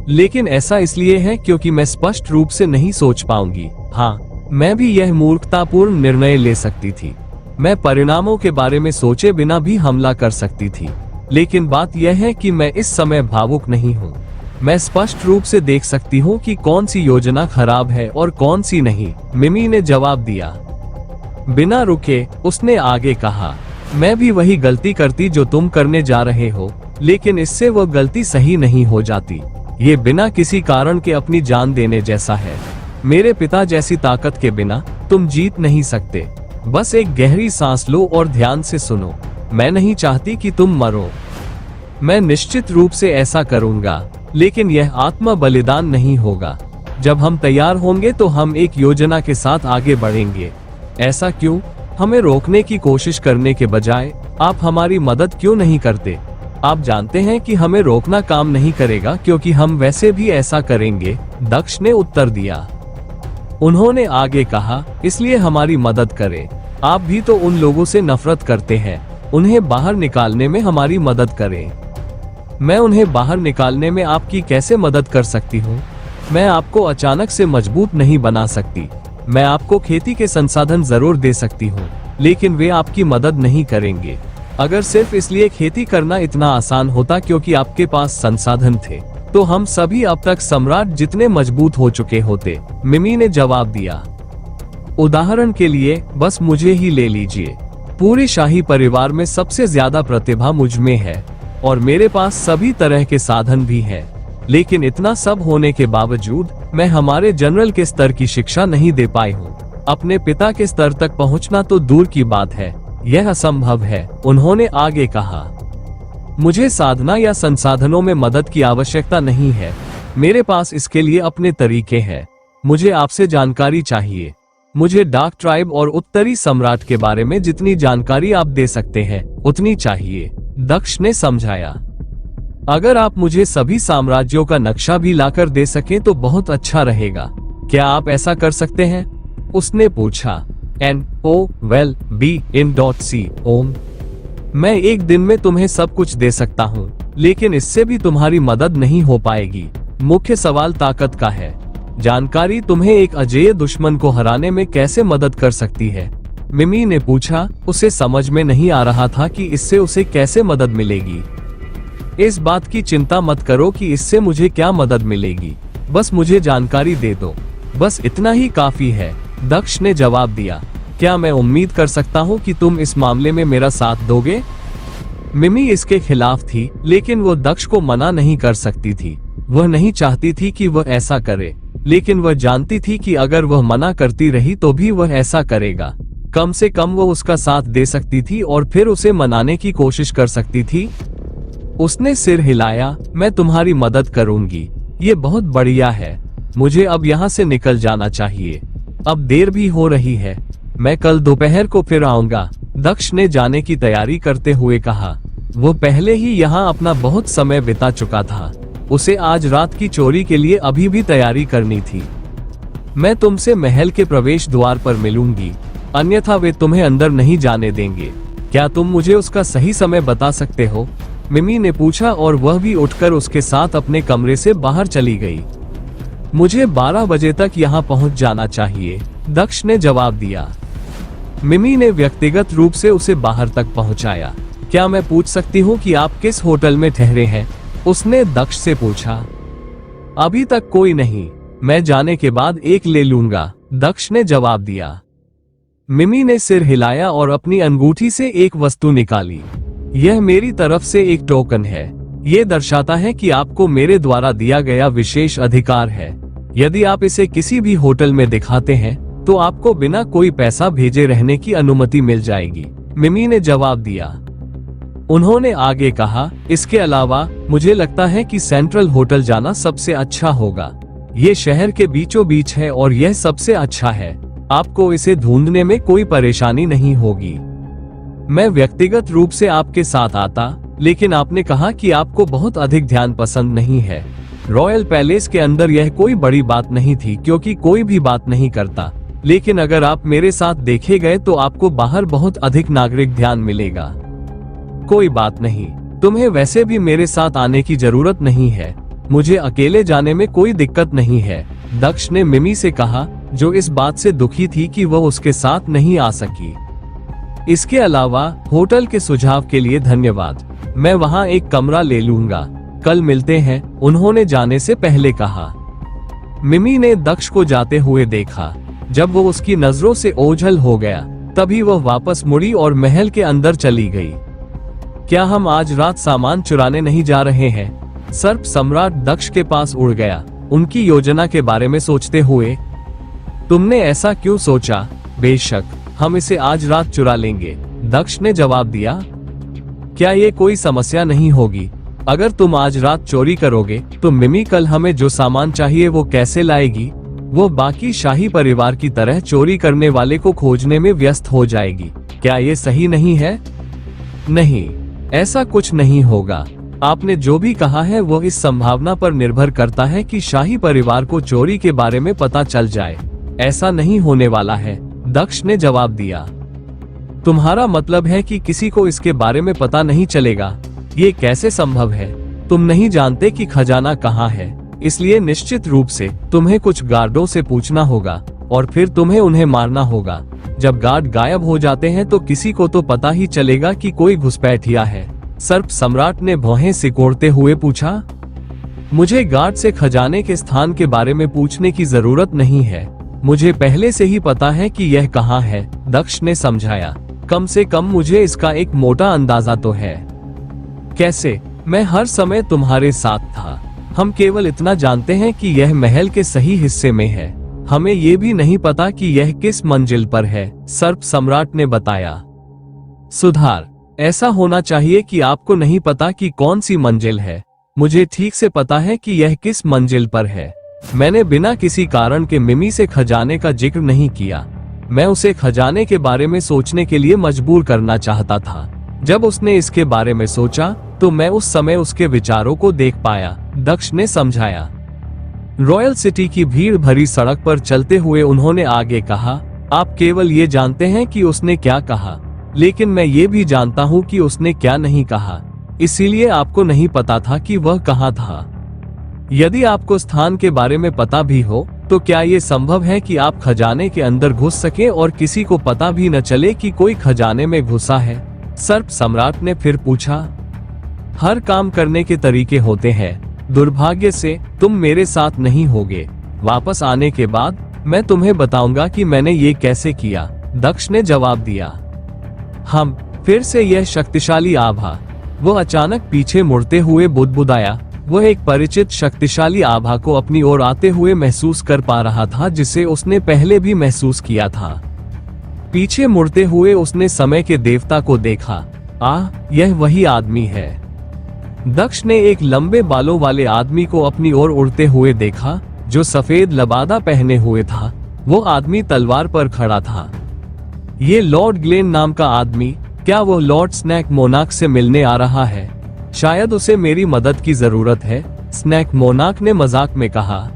S2: लेकिन ऐसा इसलिए है क्योंकि मैं स्पष्ट रूप से नहीं सोच पाऊंगी। हाँ, मैं भी यह मूर्खतापूर्ण निर्णय ले सकती थी। मैं परिणामों के बारे में सोचे बिना भी हमला कर सकती थी, लेकिन बात यह है कि मैं इस समय भावुक नहीं हूँ। मैं स्पष्ट रूप से देख सकती हूँ कि कौन सी योजना खराब है और कौन सी नहीं, मिमी ने जवाब दिया। बिना रुके उसने आगे कहा, मैं भी वही गलती करती जो तुम करने जा रहे हो, लेकिन इससे वह गलती सही नहीं हो जाती। ये बिना किसी कारण के अपनी जान देने जैसा है। मेरे पिता जैसी ताकत के बिना तुम जीत नहीं सकते। बस एक गहरी सांस लो और ध्यान से सुनो। मैं नहीं चाहती कि तुम मरो। मैं निश्चित रूप से ऐसा करूंगा, लेकिन यह आत्म बलिदान नहीं होगा। जब हम तैयार होंगे तो हम एक योजना के साथ आगे बढ़ेंगे। ऐसा क्यों? हमें रोकने की कोशिश करने के बजाय आप हमारी मदद क्यों नहीं करते? आप जानते हैं कि हमें रोकना काम नहीं करेगा क्योंकि हम वैसे भी ऐसा करेंगे, दक्ष ने उत्तर दिया। उन्होंने आगे कहा, इसलिए हमारी मदद करें। आप भी तो उन लोगों से नफरत करते हैं, उन्हें बाहर निकालने में हमारी मदद करें। मैं उन्हें बाहर निकालने में आपकी कैसे मदद कर सकती हूँ? मैं आपको अचानक से मजबूत नहीं बना सकती। मैं आपको खेती के संसाधन जरूर दे सकती हूँ, लेकिन वे आपकी मदद नहीं करेंगे। अगर सिर्फ इसलिए खेती करना इतना आसान होता क्योंकि आपके पास संसाधन थे, तो हम सभी अब तक सम्राट जितने मजबूत हो चुके होते, मिमी ने जवाब दिया। उदाहरण के लिए बस मुझे ही ले लीजिए। पूरे शाही परिवार में सबसे ज्यादा प्रतिभा मुझ में है और मेरे पास सभी तरह के साधन भी हैं। लेकिन इतना सब होने के बावजूद मैं हमारे जनरल के स्तर की शिक्षा नहीं दे पाई हूँ। अपने पिता के स्तर तक पहुँचना तो दूर की बात है, यह असंभव है, उन्होंने आगे कहा। मुझे साधना या संसाधनों में मदद की आवश्यकता नहीं है। मेरे पास इसके लिए अपने तरीके हैं। मुझे आपसे जानकारी चाहिए। मुझे डार्क ट्राइब और उत्तरी सम्राट के बारे में जितनी जानकारी आप दे सकते हैं उतनी चाहिए, दक्ष ने समझाया। अगर आप मुझे सभी साम्राज्यों का नक्शा भी लाकर दे सकें तो बहुत अच्छा रहेगा। क्या आप ऐसा कर सकते हैं? उसने पूछा। NOWELL-BE-IN.C मैं एक दिन में तुम्हें सब कुछ दे सकता हूँ, लेकिन इससे भी तुम्हारी मदद नहीं हो पाएगी। मुख्य सवाल ताकत का है। जानकारी तुम्हें एक अजेय दुश्मन को हराने में कैसे मदद कर सकती है? मिमी ने पूछा। उसे समझ में नहीं आ रहा था कि इससे उसे कैसे मदद मिलेगी। इस बात की चिंता मत करो कि इससे मुझे क्या मदद मिलेगी, बस मुझे जानकारी दे दो, बस इतना ही काफी है, दक्ष ने जवाब दिया। क्या मैं उम्मीद कर सकता हूँ कि तुम इस मामले में मेरा साथ दोगे? मिमी इसके खिलाफ थी, लेकिन वो दक्ष को मना नहीं कर सकती थी। वह नहीं चाहती थी कि वह ऐसा करे, लेकिन वह जानती थी कि अगर वह मना करती रही तो भी वह ऐसा करेगा। कम से कम वह उसका साथ दे सकती थी और फिर उसे मनाने की कोशिश कर सकती थी। उसने सिर हिलाया। मैं तुम्हारी मदद करूंगी, ये बहुत बढ़िया है। मुझे अब यहाँ से निकल जाना चाहिए, अब देर भी हो रही है। मैं कल दोपहर को फिर आऊंगा, दक्ष ने जाने की तैयारी करते हुए कहा। वो पहले ही यहाँ अपना बहुत समय बिता चुका था। उसे आज रात की चोरी के लिए अभी भी तैयारी करनी थी। मैं तुमसे महल के प्रवेश द्वार पर मिलूंगी, अन्यथा वे तुम्हें अंदर नहीं जाने देंगे। क्या तुम मुझे उसका सही समय बता सकते हो? मिमी ने पूछा और वह भी उठकर उसके साथ अपने कमरे से बाहर चली गई। मुझे 12 बजे तक यहाँ पहुँच जाना चाहिए, दक्ष ने जवाब दिया। मिमी ने व्यक्तिगत रूप से उसे बाहर तक पहुँचाया। क्या मैं पूछ सकती हूँ कि आप किस होटल में ठहरे हैं? उसने दक्ष से पूछा। अभी तक कोई नहीं, मैं जाने के बाद एक ले लूंगा, दक्ष ने जवाब दिया। मिमी ने सिर हिलाया और अपनी अंगूठी से एक वस्तु निकाली। यह मेरी तरफ से एक टोकन है। ये दर्शाता है कि आपको मेरे द्वारा दिया गया विशेष अधिकार है। यदि आप इसे किसी भी होटल में दिखाते हैं तो आपको बिना कोई पैसा भेजे रहने की अनुमति मिल जाएगी, मिमी ने जवाब दिया। उन्होंने आगे कहा, इसके अलावा मुझे लगता है कि सेंट्रल होटल जाना सबसे अच्छा होगा। ये शहर के बीचों बीच है और यह सबसे अच्छा है। आपको इसे ढूंढने में कोई परेशानी नहीं होगी। मैं व्यक्तिगत रूप से आपके साथ आता, लेकिन आपने कहा कि आपको बहुत अधिक ध्यान पसंद नहीं है। रॉयल पैलेस के अंदर यह कोई बड़ी बात नहीं थी क्योंकि कोई भी बात नहीं करता, लेकिन अगर आप मेरे साथ देखे गए तो आपको बाहर बहुत अधिक नागरिक ध्यान मिलेगा। कोई बात नहीं, तुम्हें वैसे भी मेरे साथ आने की जरूरत नहीं है। मुझे अकेले जाने में कोई दिक्कत नहीं है, दक्ष ने मिमी से कहा, जो इस बात से दुखी थी कि वह उसके साथ नहीं आ सकी। इसके अलावा होटल के सुझाव के लिए धन्यवाद। मैं वहाँ एक कमरा ले लूंगा। कल मिलते हैं, उन्होंने जाने से पहले कहा। मिमी ने दक्ष को जाते हुए देखा। जब वो उसकी नजरों से ओझल हो गया, तभी वह वापस मुड़ी और महल के अंदर चली गई। क्या हम आज रात सामान चुराने नहीं जा रहे हैं? सर्प सम्राट दक्ष के पास उड़ गया, उनकी योजना के बारे में सोचते हुए। तुमने ऐसा क्यों सोचा? बेशक, हम इसे आज रात चुरा लेंगे, दक्ष ने जवाब दिया। क्या ये कोई समस्या नहीं होगी? अगर तुम आज रात चोरी करोगे तो मिमी कल हमें जो सामान चाहिए वो कैसे लाएगी? वो बाकी शाही परिवार की तरह चोरी करने वाले को खोजने में व्यस्त हो जाएगी। क्या ये सही नहीं है? नहीं, ऐसा कुछ नहीं होगा। आपने जो भी कहा है वो इस संभावना पर निर्भर करता है कि शाही परिवार को चोरी के बारे में पता चल जाए। ऐसा नहीं होने वाला है, दक्ष ने जवाब दिया। तुम्हारा मतलब है कि किसी को इसके बारे में पता नहीं चलेगा? ये कैसे संभव है? तुम नहीं जानते कि खजाना कहाँ है, इसलिए निश्चित रूप से तुम्हें कुछ गार्डों से पूछना होगा और फिर तुम्हें उन्हें मारना होगा। जब गार्ड गायब हो जाते हैं तो किसी को तो पता ही चलेगा कि कोई घुसपैठिया है, सर्प सम्राट ने भौहें सिकोड़ते हुए पूछा। मुझे गार्ड से खजाने के स्थान के बारे में पूछने की जरूरत नहीं है, मुझे पहले से ही पता है कि यह कहाँ है, दक्ष ने समझाया। कम से कम मुझे इसका एक मोटा अंदाजा तो है। कैसे? मैं हर समय तुम्हारे साथ था। हम केवल इतना जानते हैं कि यह महल के सही हिस्से में है, हमें ये भी नहीं पता कि यह किस मंजिल पर है, सर्प सम्राट ने बताया। सुधार, ऐसा होना चाहिए कि आपको नहीं पता कि कौन सी मंजिल है। मुझे ठीक से पता है कि यह किस मंजिल पर है। मैंने बिना किसी कारण के मिमी से खजाने का जिक्र नहीं किया। मैं उसे खजाने के बारे में सोचने के लिए मजबूर करना चाहता था। जब उसने इसके बारे में सोचा तो मैं उस समय उसके विचारों को देख पाया, दक्ष ने समझाया। रॉयल सिटी की भीड़ भरी सड़क पर चलते हुए उन्होंने आगे कहा, आप केवल ये जानते हैं कि उसने क्या कहा, लेकिन मैं ये भी जानता हूँ कि उसने क्या नहीं कहा, इसीलिए आपको नहीं पता था कि वह कहाँ था। यदि आपको स्थान के बारे में पता भी हो तो क्या ये संभव है कि आप खजाने के अंदर घुस सके और किसी को पता भी न चले कि कोई खजाने में घुसा है? सर्प सम्राट ने फिर पूछा। हर काम करने के तरीके होते हैं। दुर्भाग्य से तुम मेरे साथ नहीं होगे। वापस आने के बाद मैं तुम्हें बताऊंगा कि मैंने ये कैसे किया, दक्ष ने जवाब दिया। हम फिर से यह शक्तिशाली आभा। वह अचानक पीछे मुड़ते हुए बुदबुदाया। वह एक परिचित शक्तिशाली आभा को अपनी ओर आते हुए महसूस कर पा रहा था, जिसे उसने पहले भी महसूस किया था। पीछे मुड़ते हुए उसने समय के देवता को देखा। यह वही आदमी है। दक्ष ने एक लंबे बालों वाले आदमी को अपनी ओर उड़ते हुए देखा, जो सफेद लबादा पहने हुए था। वो आदमी तलवार पर खड़ा था। ये लॉर्ड ग्लेन नाम का आदमी, क्या वो लॉर्ड स्नैक मोनाक से मिलने आ रहा है? शायद उसे मेरी मदद की जरूरत है, स्नैक मोनाक ने मजाक में कहा।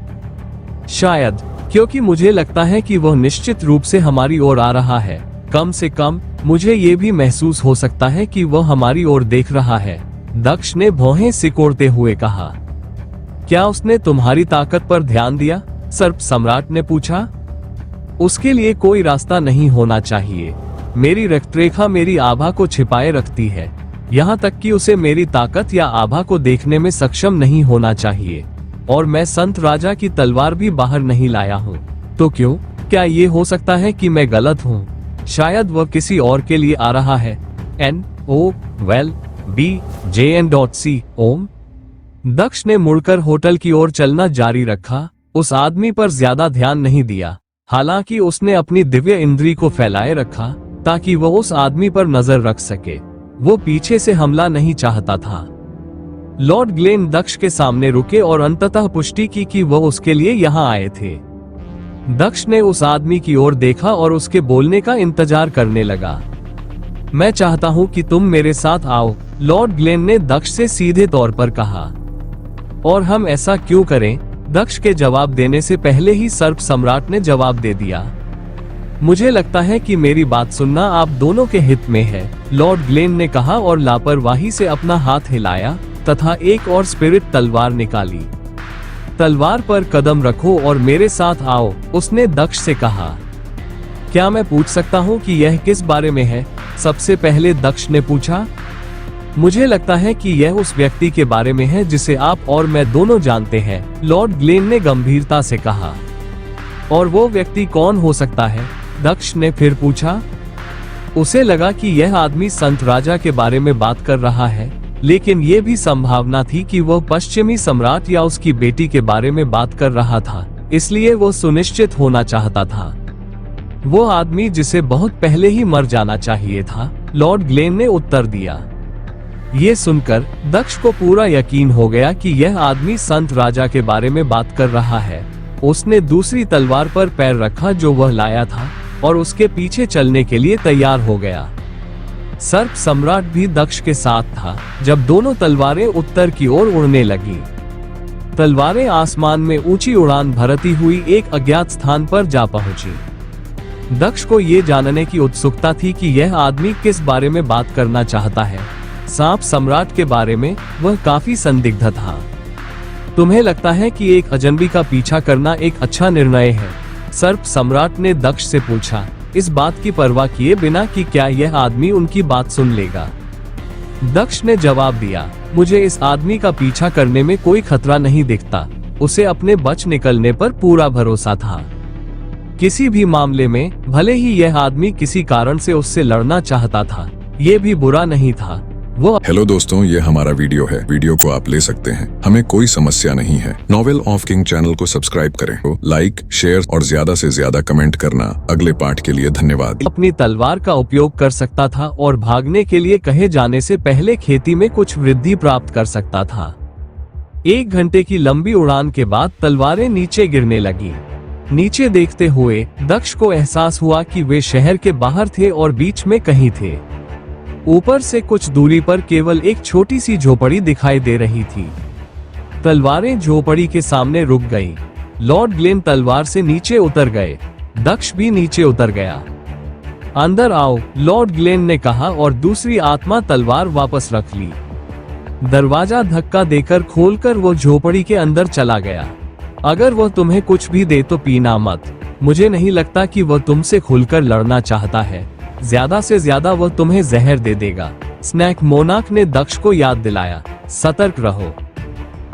S2: शायद, क्योंकि मुझे लगता है कि वह निश्चित रूप से हमारी ओर आ रहा है। कम से कम मुझे ये भी महसूस हो सकता है कि वह हमारी ओर देख रहा है, दक्ष ने भौहें सिकोड़ते हुए कहा। क्या उसने तुम्हारी ताकत पर ध्यान दिया? सर्प सम्राट ने पूछा। उसके लिए कोई रास्ता नहीं होना चाहिए। मेरी रक्तरेखा मेरी आभा को छिपाए रखती है, यहाँ तक कि उसे मेरी ताकत या आभा को देखने में सक्षम नहीं होना चाहिए। और मैं संत राजा की तलवार भी बाहर नहीं लाया हूँ। तो क्यों? क्या ये हो सकता है कि मैं गलत हूँ? शायद वह किसी और के लिए आ रहा है। NOVELBJN.C ओम। दक्ष ने मुड़कर होटल की ओर चलना जारी रखा। उस आदमी पर ज्यादा ध्यान नहीं दिया। हालांकि उसने अपनी दिव्य इंद्री को फैलाए रखा ताकि वह उस आदमी पर नजर रख सके। वो पीछे से हमला नहीं चाहता था। लॉर्ड ग्लेन दक्ष के सामने रुके और अंततः पुष्टि की कि वह उसके लिए यहाँ आए थे। दक्ष ने उस आदमी की ओर देखा और उसके बोलने का इंतजार करने लगा। मैं चाहता हूँ कि तुम मेरे साथ आओ, लॉर्ड ग्लेन ने दक्ष से सीधे तौर पर कहा। और हम ऐसा क्यों करें? दक्ष के जवाब देने से पहले ही सर्प सम्राट ने जवाब दे दिया। मुझे लगता है कि मेरी बात सुनना आप दोनों के हित में है, लॉर्ड ग्लेन ने कहा और लापरवाही से अपना हाथ हिलाया तथा एक और स्पिरिट तलवार निकाली। तलवार पर कदम रखो और मेरे साथ आओ, उसने दक्ष से कहा। क्या मैं पूछ सकता हूँ कि यह किस बारे में है? सबसे पहले दक्ष ने पूछा। मुझे लगता है कि यह उस व्यक्ति के बारे में है जिसे आप और मैं दोनों जानते हैं, लॉर्ड ग्लेन ने गंभीरता से कहा। और वो व्यक्ति कौन हो सकता है? दक्ष ने फिर पूछा। उसे लगा कि यह आदमी संत राजा के बारे में बात कर रहा है, लेकिन यह भी संभावना थी कि वह पश्चिमी सम्राट या उसकी बेटी के बारे में बात कर रहा था, इसलिए वो सुनिश्चित होना चाहता था। वो आदमी जिसे बहुत पहले ही मर जाना चाहिए था, लॉर्ड ग्लेन ने उत्तर दिया। ये सुनकर दक्ष को पूरा यकीन हो गया कि यह आदमी संत राजा के बारे में बात कर रहा है। उसने दूसरी तलवार पर पैर रखा जो वह लाया था और उसके पीछे चलने के लिए तैयार हो गया। सर्प सम्राट भी दक्ष के साथ था जब दोनों तलवारें उत्तर की ओर उड़ने लगी। तलवारें आसमान में ऊंची उड़ान भरती हुई एक अज्ञात स्थान पर जा पहुंची। दक्ष को ये जानने की उत्सुकता थी कि यह आदमी किस बारे में बात करना चाहता है। सांप सम्राट के बारे में वह काफी संदिग्ध था। तुम्हें लगता है कि एक अजनबी का पीछा करना एक अच्छा निर्णय है? सर्प सम्राट ने दक्ष से पूछा, इस बात की परवाह किए बिना कि क्या यह आदमी उनकी बात सुन लेगा। दक्ष ने जवाब दिया, मुझे इस आदमी का पीछा करने में कोई खतरा नहीं दिखता। उसे अपने बच निकलने पर पूरा भरोसा था। किसी भी मामले में भले ही यह आदमी किसी कारण से उससे लड़ना चाहता था, ये भी बुरा नहीं था। वो
S1: हेलो दोस्तों, ये हमारा वीडियो है। वीडियो को आप ले सकते हैं, हमें कोई समस्या नहीं है। नॉवेल ऑफ किंग चैनल को सब्सक्राइब करें, तो लाइक, शेयर और ज्यादा से ज्यादा कमेंट करना। अगले पार्ट के लिए धन्यवाद।
S2: अपनी तलवार का उपयोग कर सकता था और भागने के लिए कहे जाने से पहले खेती में कुछ वृद्धि प्राप्त कर सकता था। 1 घंटे की लंबी उड़ान के बाद तलवारें नीचे गिरने लगी। नीचे देखते हुए दक्ष को एहसास हुआ कि वे शहर के बाहर थे और बीच में कहीं थे। ऊपर से कुछ दूरी पर केवल एक छोटी सी झोपड़ी दिखाई दे रही थी। तलवारें झोपड़ी के सामने रुक गईं। लॉर्ड ग्लेन तलवार से नीचे उतर गए। दक्ष भी नीचे उतर गया। अंदर आओ, लॉर्ड ग्लेन ने कहा और दूसरी आत्मा तलवार वापस रख ली। दरवाजा धक्का देकर खोलकर वो झोपड़ी के अंदर चला गया। अगर वह तुम्हें कुछ भी दे तो पीना मत। मुझे नहीं लगता कि वह तुमसे खुलकर लड़ना चाहता है। ज्यादा से ज्यादा वह तुम्हें जहर दे देगा। स्नैक मोनाक ने दक्ष को याद दिलाया, सतर्क रहो।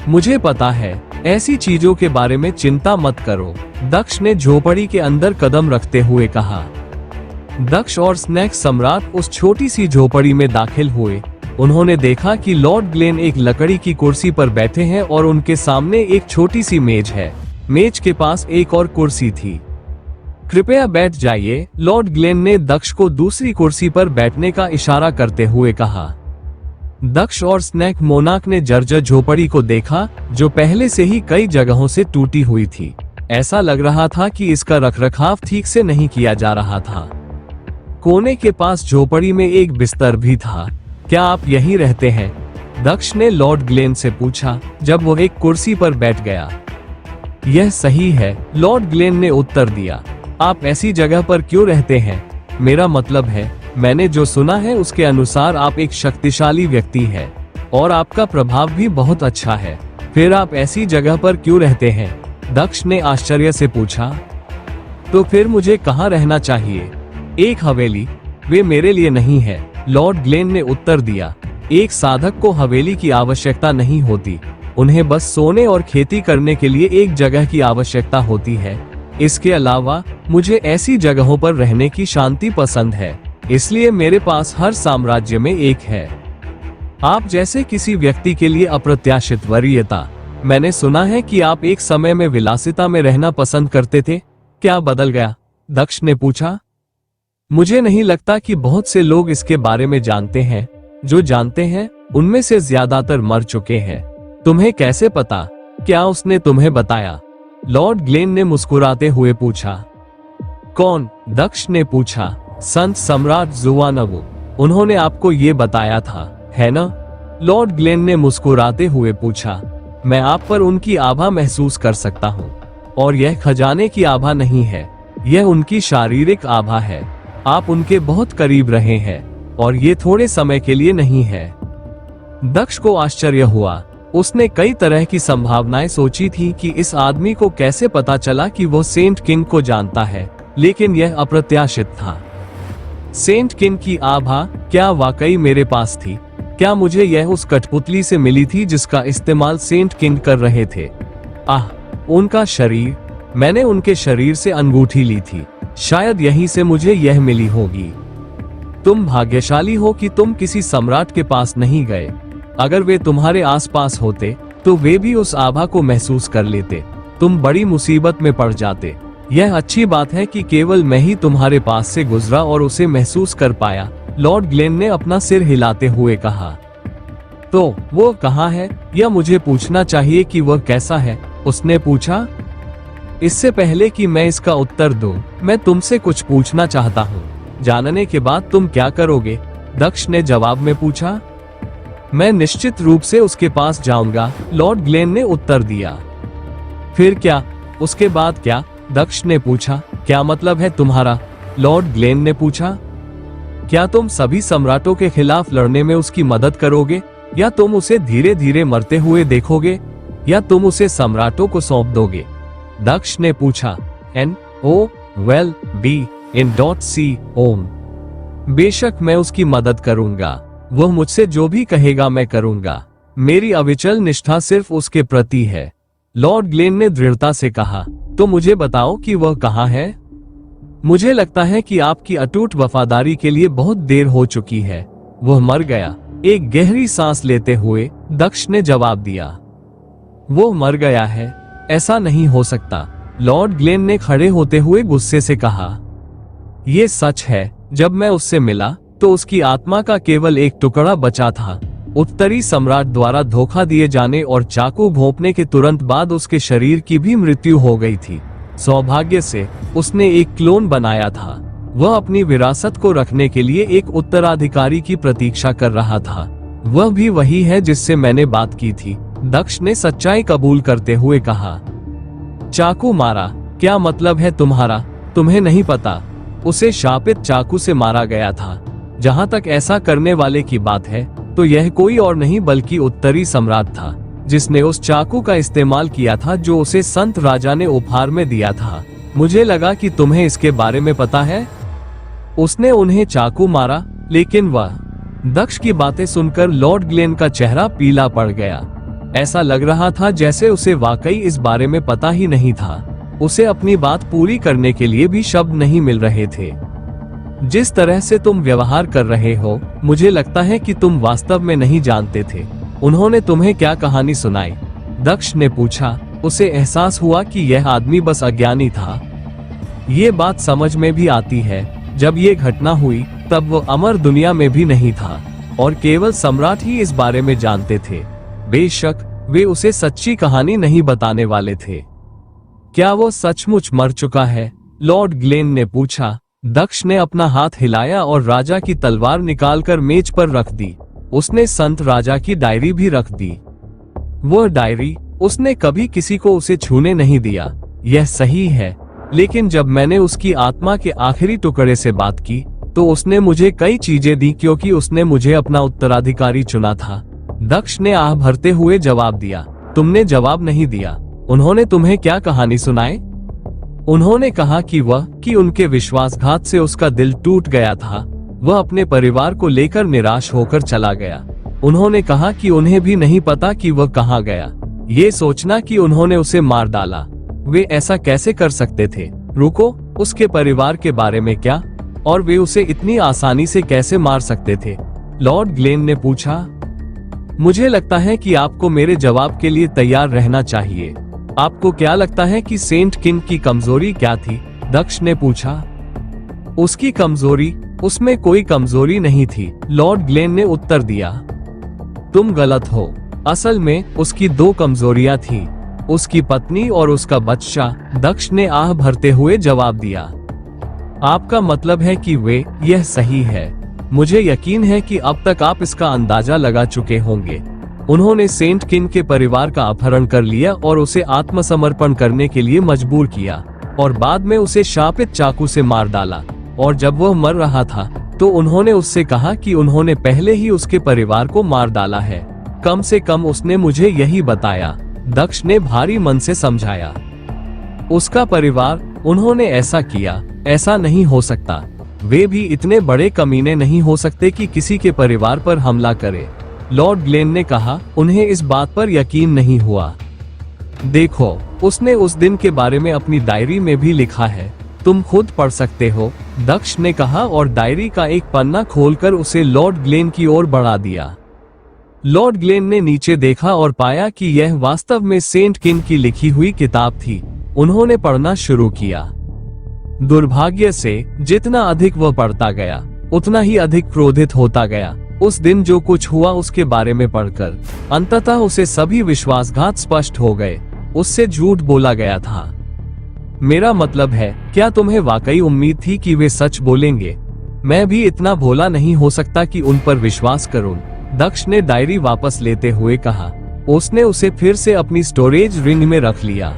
S2: मुझे पता है, ऐसी चीजों के बारे में चिंता मत करो, दक्ष ने झोपड़ी के अंदर कदम रखते हुए कहा। दक्ष और स्नैक सम्राट उस छोटी सी झोपड़ी में दाखिल हुए। उन्होंने देखा कि लॉर्ड ग्लेन एक लकड़ी की कुर्सी पर बैठे हैं और उनके सामने एक छोटी सी मेज है। मेज के पास एक और कुर्सी थी। कृपया बैठ जाइए, लॉर्ड ग्लेन ने दक्ष को दूसरी कुर्सी पर बैठने का इशारा करते हुए कहा। दक्ष और स्नैक मोनाक ने जर्जर झोपड़ी को देखा, जो पहले से ही कई जगहों से टूटी हुई थी। ऐसा लग रहा था कि इसका रखरखाव ठीक से नहीं किया जा रहा था। कोने के पास झोपड़ी में एक बिस्तर भी था। क्या आप यहीं रहते हैं? दक्ष ने लॉर्ड ग्लेन से पूछा जब वो एक कुर्सी पर बैठ गया। यह सही है, लॉर्ड ग्लेन ने उत्तर दिया। आप ऐसी जगह पर क्यों रहते हैं? मेरा मतलब है, मैंने जो सुना है उसके अनुसार आप एक शक्तिशाली व्यक्ति हैं और आपका प्रभाव भी बहुत अच्छा है। फिर आप ऐसी जगह पर क्यों रहते हैं? दक्ष ने आश्चर्य से पूछा। तो फिर मुझे कहाँ रहना चाहिए? एक हवेली? वे मेरे लिए नहीं है, लॉर्ड ग्लेन ने उत्तर दिया। एक साधक को हवेली की आवश्यकता नहीं होती, उन्हें बस सोने और खेती करने के लिए एक जगह की आवश्यकता होती है। इसके अलावा मुझे ऐसी जगहों पर रहने की शांति पसंद है, इसलिए मेरे पास हर साम्राज्य में एक है। आप जैसे किसी व्यक्ति के लिए अप्रत्याशित वरीयता। मैंने सुना है कि आप एक समय में विलासिता में रहना पसंद करते थे, क्या बदल गया? दक्ष ने पूछा। मुझे नहीं लगता कि बहुत से लोग इसके बारे में जानते हैं। जो जानते हैं उनमें से ज्यादातर मर चुके हैं। तुम्हें कैसे पता? क्या उसने तुम्हें बताया? लॉर्ड ग्लेन ने मुस्कुराते हुए पूछा। कौन? दक्ष ने पूछा। संत सम्राट जुवानवु, उन्होंने आपको ये बताया था, है ना? लॉर्ड ग्लेन ने मुस्कुराते हुए पूछा। मैं आप पर उनकी आभा महसूस कर सकता हूँ, और यह खजाने की आभा नहीं है, यह उनकी शारीरिक आभा है। आप उनके बहुत करीब रहे हैं, और ये थोड़े समय के लिए नहीं है। दक्ष को आश्चर्य हुआ। उसने कई तरह की संभावनाएं सोची थी कि इस आदमी को कैसे पता चला कि वो सेंट किंग को जानता है, लेकिन यह अप्रत्याशित था। सेंट किंग की आभा क्या वाकई मेरे पास थी? क्या मुझे यह उस कठपुतली से मिली थी जिसका इस्तेमाल सेंट किंग कर रहे थे? आह, उनका शरीर। मैंने उनके शरीर से अंगूठी ली थी। शायद यहीं से मुझे यह मिली होगी। तुम भाग्यशाली हो कि तुम किसी सम्राट के पास नहीं गए। अगर वे तुम्हारे आसपास होते तो वे भी उस आभा को महसूस कर लेते। तुम बड़ी मुसीबत में पड़ जाते। यह अच्छी बात है कि केवल मैं ही तुम्हारे पास से गुजरा और उसे महसूस कर पाया, लॉर्ड ग्लेन ने अपना सिर हिलाते हुए कहा। तो वो कहाँ है? यह मुझे पूछना चाहिए कि वह कैसा है, उसने पूछा। इससे पहले कि मैं इसका उत्तर दूं, मैं तुमसे कुछ पूछना चाहता हूँ। जानने के बाद तुम क्या करोगे? दक्ष ने जवाब में पूछा। मैं निश्चित रूप से उसके पास जाऊंगा, लॉर्ड ग्लेन ने उत्तर दिया। फिर क्या? उसके बाद क्या? दक्ष ने पूछा। क्या मतलब है तुम्हारा? लॉर्ड ग्लेन ने पूछा। क्या तुम सभी सम्राटों के खिलाफ लड़ने में उसकी मदद करोगे, या तुम उसे धीरे धीरे मरते हुए देखोगे, या तुम उसे सम्राटों को सौंप दोगे? दक्ष ने पूछा। NOWELL-BE-IN.C ओम। बेशक मैं उसकी मदद करूंगा। वह मुझसे जो भी कहेगा मैं करूंगा। मेरी अविचल निष्ठा सिर्फ उसके प्रति है, लॉर्ड ग्लेन ने दृढ़ता से कहा। तो मुझे बताओ कि वह कहाँ है? मुझे लगता है कि आपकी अटूट वफादारी के लिए बहुत देर हो चुकी है। वह मर गया। एक गहरी सांस लेते हुए दक्ष ने जवाब दिया, वो मर गया है, ऐसा नहीं हो सकता। लॉर्ड ग्लेन ने खड़े होते हुए गुस्से से कहा, ये सच है, जब मैं उससे मिला तो उसकी आत्मा का केवल एक टुकड़ा बचा था। उत्तरी सम्राट द्वारा धोखा दिए जाने और चाकू भोंकने के तुरंत बाद उसके शरीर की भी मृत्यु हो गई थी। सौभाग्य से उसने एक क्लोन बनाया था। वह अपनी विरासत को रखने के लिए एक उत्तराधिकारी की प्रतीक्षा कर रहा था। वह भी वही है जिससे मैंने बात की थी। दक्ष ने सच्चाई कबूल करते हुए कहा, चाकू मारा, क्या मतलब है तुम्हारा? तुम्हें नहीं पता, उसे शापित चाकू से मारा गया था। जहां तक ऐसा करने वाले की बात है तो यह कोई और नहीं बल्कि उत्तरी सम्राट था, जिसने उस चाकू का इस्तेमाल किया था जो उसे संत राजा ने उपहार में दिया था। मुझे लगा कि तुम्हें इसके बारे में पता है। उसने उन्हें चाकू मारा, लेकिन वह। दक्ष की बातें सुनकर लॉर्ड ग्लेन का चेहरा पीला पड़ गया। ऐसा लग रहा था जैसे उसे वाकई इस बारे में पता ही नहीं था। उसे अपनी बात पूरी करने के लिए भी शब्द नहीं मिल रहे थे। जिस तरह से तुम व्यवहार कर रहे हो, मुझे लगता है कि तुम वास्तव में नहीं जानते थे। उन्होंने तुम्हें क्या कहानी सुनाई? दक्ष ने पूछा। उसे एहसास हुआ कि यह आदमी बस अज्ञानी था। ये बात समझ में भी आती है। जब ये घटना हुई तब वो अमर दुनिया में भी नहीं था और केवल सम्राट ही इस बारे में जानते थे। बेशक वे उसे सच्ची कहानी नहीं बताने वाले थे। क्या वो सचमुच मर चुका है? लॉर्ड ग्लेन ने पूछा। दक्ष ने अपना हाथ हिलाया और राजा की तलवार निकालकर मेज पर रख दी। उसने संत राजा की डायरी भी रख दी। वह डायरी उसने कभी किसी को उसे छूने नहीं दिया। यह सही है, लेकिन जब मैंने उसकी आत्मा के आखिरी टुकड़े से बात की तो उसने मुझे कई चीजें दी क्योंकि उसने मुझे अपना उत्तराधिकारी चुना था। दक्ष ने आह भरते हुए जवाब दिया। तुमने जवाब नहीं दिया। उन्होंने तुम्हें क्या कहानी सुनाई? उन्होंने कहा कि उनके विश्वासघात से उसका दिल टूट गया था। वह अपने परिवार को लेकर निराश होकर चला गया। उन्होंने कहा कि उन्हें भी नहीं पता कि वह कहाँ गया। ये सोचना कि उन्होंने उसे मार डाला, वे ऐसा कैसे कर सकते थे? रुको, उसके परिवार के बारे में क्या? और वे उसे इतनी आसानी से कैसे मार सकते थे? लॉर्ड ग्लेन ने पूछा। मुझे लगता है कि आपको मेरे जवाब के लिए तैयार रहना चाहिए। आपको क्या लगता है कि सेंट किंग की कमजोरी क्या थी? दक्ष ने पूछा। उसकी कमजोरी? उसमें कोई कमजोरी नहीं थी, लॉर्ड ग्लेन ने उत्तर दिया। तुम गलत हो। असल में उसकी दो कमजोरियां थीं, उसकी पत्नी और उसका बच्चा। दक्ष ने आह भरते हुए जवाब दिया। आपका मतलब है कि वे? यह सही है। मुझे यकीन है कि अब तक आप इसका अंदाजा लगा चुके होंगे। उन्होंने सेंट किंग के परिवार का अपहरण कर लिया और उसे आत्मसमर्पण करने के लिए मजबूर किया और बाद में उसे शापित चाकू से मार डाला। और जब वह मर रहा था तो उन्होंने उससे कहा कि उन्होंने पहले ही उसके परिवार को मार डाला है। कम से कम उसने मुझे यही बताया। दक्ष ने भारी मन से समझाया। उसका परिवार? उन्होंने ऐसा किया? ऐसा नहीं हो सकता। वे भी इतने बड़े कमीने नहीं हो सकते कि किसी के परिवार पर हमला करे। लॉर्ड ग्लेन ने कहा। उन्हें इस बात पर यकीन नहीं हुआ। देखो, उसने उस दिन के बारे में अपनी डायरी में भी लिखा है, तुम खुद पढ़ सकते हो, दक्ष ने कहा और डायरी का एक पन्ना खोलकर उसे लॉर्ड ग्लेन की ओर बढ़ा दिया। लॉर्ड ग्लेन ने नीचे देखा और पाया कि यह वास्तव में सेंट किंग की लिखी हुई किताब थी। उन्होंने पढ़ना शुरू किया। दुर्भाग्य से जितना अधिक वह पढ़ता गया उतना ही अधिक क्रोधित होता गया। उस दिन जो कुछ हुआ उसके बारे में पढ़कर अंततः उसे सभी विश्वासघात स्पष्ट हो गए। उससे झूठ बोला गया था। मेरा मतलब है, क्या तुम्हें वाकई उम्मीद थी कि वे सच बोलेंगे? मैं भी इतना भोला नहीं हो सकता कि उन पर विश्वास करूं। दक्ष ने डायरी वापस लेते हुए कहा। उसने उसे फिर से अपनी स्टोरेज रिंग में रख लिया।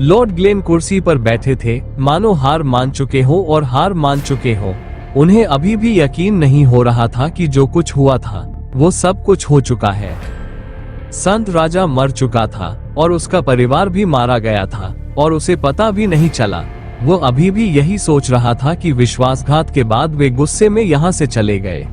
S2: लॉर्ड ग्लेन कुर्सी पर बैठे थे, मानो हार मान चुके हो और हार मान चुके हो। उन्हें अभी भी यकीन नहीं हो रहा था कि जो कुछ हुआ था वो सब कुछ हो चुका है। संत राजा मर चुका था और उसका परिवार भी मारा गया था और उसे पता भी नहीं चला। वो अभी भी यही सोच रहा था कि विश्वासघात के बाद वे गुस्से में यहाँ से चले गए।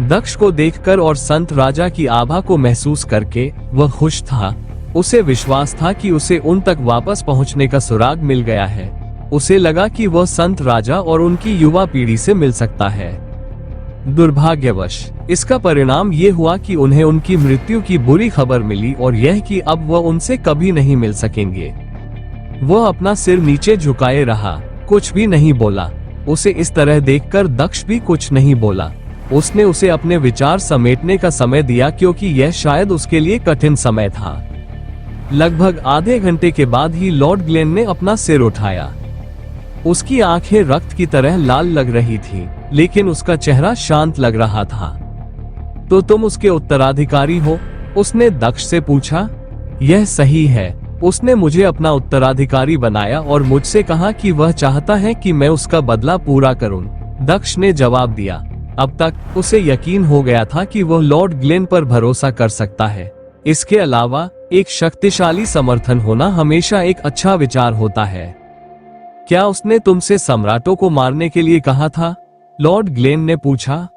S2: दक्ष को देखकर और संत राजा की आभा को महसूस करके वह खुश था। उसे विश्वास था कि उसे उन तक वापस पहुंचने का सुराग मिल गया है। उसे लगा कि वह संत राजा और उनकी युवा पीढ़ी से मिल सकता है। दुर्भाग्यवश इसका परिणाम ये हुआ कि उन्हें उनकी मृत्यु की बुरी खबर मिली और यह कि अब वह उनसे कभी नहीं मिल सकेंगे। वह अपना सिर नीचे झुकाए रहा, कुछ भी नहीं बोला। उसे इस तरह देखकर दक्ष भी कुछ नहीं बोला। उसने उसे अपने विचार समेटने का समय दिया क्योंकि यह शायद उसके लिए कठिन समय था। लगभग आधे घंटे के बाद ही लॉर्ड ग्लेन ने अपना सिर उठाया। उसकी आंखें रक्त की तरह लाल लग रही थी, लेकिन उसका चेहरा शांत लग रहा था। तो तुम उसके उत्तराधिकारी हो? उसने दक्ष से पूछा। यह सही है। उसने मुझे अपना उत्तराधिकारी बनाया और मुझसे कहा कि वह चाहता है कि मैं उसका बदला पूरा करूं। दक्ष ने जवाब दिया। अब तक उसे यकीन हो गया था कि वह लॉर्ड ग्लेन पर भरोसा कर सकता है। इसके अलावा एक शक्तिशाली समर्थन होना हमेशा एक अच्छा विचार होता है। क्या उसने तुमसे सम्राटों को मारने के लिए कहा था? लॉर्ड ग्लेन ने पूछा।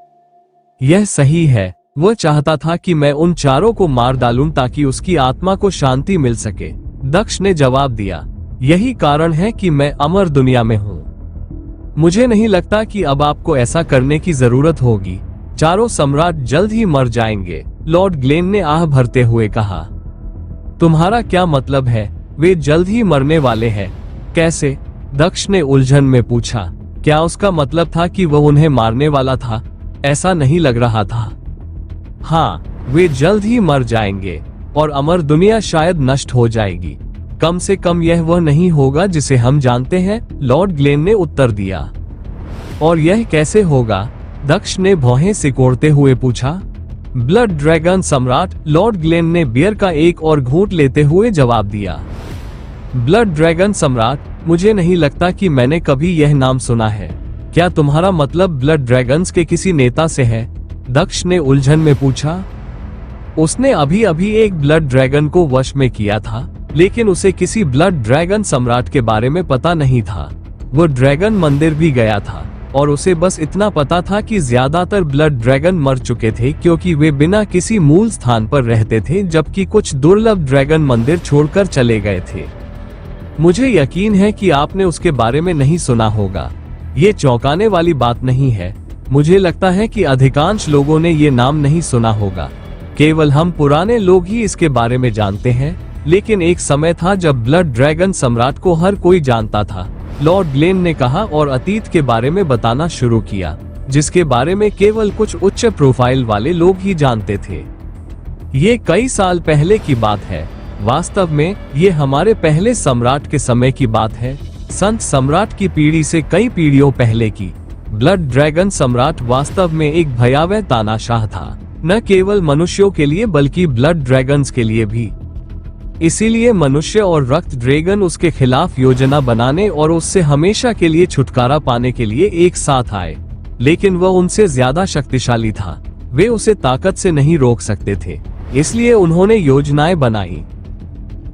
S2: यह सही है। वह चाहता था कि मैं उन चारों को मार डालूं ताकि उसकी आत्मा को शांति मिल सके। दक्ष ने जवाब दिया। यही कारण है कि मैं अमर दुनिया में हूँ। मुझे नहीं लगता कि अब आपको ऐसा करने की जरूरत होगी। चारों सम्राट जल्द ही मर जाएंगे, लॉर्ड ग्लेन ने आह भरते हुए कहा। तुम्हारा क्या मतलब है? वे जल्द ही मरने वाले हैं। कैसे? दक्ष ने उलझन में पूछा। क्या उसका मतलब था कि वह उन्हें मारने वाला था? ऐसा नहीं लग रहा था। हाँ, वे जल्द ही मर जाएंगे और अमर दुनिया शायद नष्ट हो जाएगी। कम से कम यह वह नहीं होगा जिसे हम जानते हैं, लॉर्ड ग्लेन ने उत्तर दिया। और यह कैसे होगा? दक्ष ने भौहें सिकोड़ते हुए पूछा। ब्लड ड्रैगन सम्राट, लॉर्ड ग्लेन ने बियर का एक और घूंट लेते हुए जवाब दिया। ब्लड ड्रैगन सम्राट? मुझे नहीं लगता कि मैंने कभी यह नाम सुना है। क्या तुम्हारा मतलब ब्लड ड्रैगन्स के किसी नेता से है? दक्ष ने उलझन में पूछा। उसने अभी अभी एक ब्लड ड्रैगन को वश में किया था, लेकिन उसे किसी ब्लड ड्रैगन सम्राट के बारे में पता नहीं था। वो ड्रैगन मंदिर भी गया था और उसे बस इतना पता था कि ज्यादातर ब्लड ड्रैगन मर चुके थे क्योंकि वे बिना किसी मूल स्थान पर रहते थे, जबकि कुछ दुर्लभ ड्रैगन मंदिर छोड़कर चले गए थे। मुझे यकीन है कि आपने उसके बारे में नहीं सुना होगा। ये चौंकाने वाली बात नहीं है। मुझे लगता है कि अधिकांश लोगों ने ये नाम नहीं सुना होगा। केवल हम पुराने लोग ही इसके बारे में जानते हैं। लेकिन एक समय था जब ब्लड ड्रैगन सम्राट को हर कोई जानता था, लॉर्ड ग्लेन ने कहा और अतीत के बारे में बताना शुरू किया, जिसके बारे में केवल कुछ उच्च प्रोफाइल वाले लोग ही जानते थे। ये कई साल पहले की बात है। वास्तव में ये हमारे पहले सम्राट के समय की बात है, संत सम्राट की पीढ़ी से कई पीढ़ियों पहले की। ब्लड ड्रैगन सम्राट वास्तव में एक भयावह तानाशाह था, न केवल मनुष्यों के लिए बल्कि ब्लड ड्रैगन्स के लिए भी। इसीलिए मनुष्य और रक्त ड्रैगन उसके खिलाफ योजना बनाने और उससे हमेशा के लिए छुटकारा पाने के लिए एक साथ आए। लेकिन वह उनसे ज्यादा शक्तिशाली था। वे उसे ताकत से नहीं रोक सकते थे, इसलिए उन्होंने योजनाएं बनाई।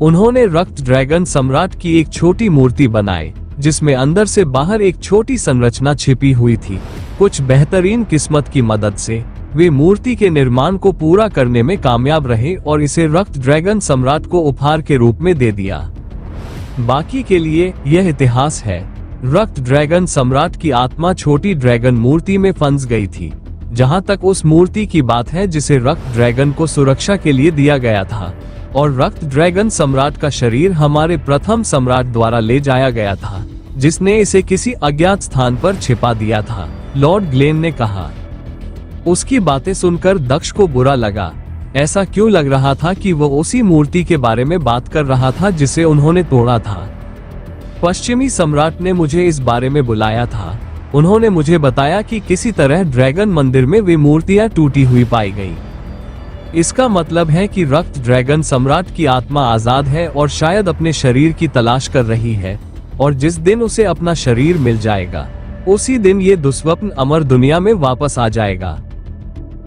S2: उन्होंने रक्त ड्रैगन सम्राट की एक छोटी मूर्ति बनाई, जिसमें अंदर से बाहर एक छोटी संरचना छिपी हुई थी। कुछ बेहतरीन किस्मत की मदद से वे मूर्ति के निर्माण को पूरा करने में कामयाब रहे और इसे रक्त ड्रैगन सम्राट को उपहार के रूप में दे दिया। बाकी के लिए यह इतिहास है। रक्त ड्रैगन सम्राट की आत्मा छोटी ड्रैगन मूर्ति में फंस गई थी। जहां तक उस मूर्ति की बात है जिसे रक्त ड्रैगन को सुरक्षा के लिए दिया गया था, और रक्त ड्रैगन सम्राट का शरीर हमारे प्रथम सम्राट द्वारा ले जाया गया था, जिसने इसे किसी अज्ञात स्थान पर छिपा दिया था, लॉर्ड ग्लेन ने कहा। उसकी बातें सुनकर दक्ष को बुरा लगा। ऐसा क्यों लग रहा था कि वह उसी मूर्ति के बारे में बात कर रहा था जिसे उन्होंने तोड़ा था। पश्चिमी सम्राट ने मुझे इस बारे में बुलाया था। उन्होंने मुझे बताया कि किसी तरह ड्रैगन मंदिर में वे मूर्तियां टूटी हुई पाई गई। इसका मतलब है कि रक्त ड्रैगन सम्राट की आत्मा आजाद है और शायद अपने शरीर की तलाश कर रही है, और जिस दिन उसे अपना शरीर मिल जाएगा, उसी दिन ये दुस्वप्न अमर दुनिया में वापस आ जाएगा।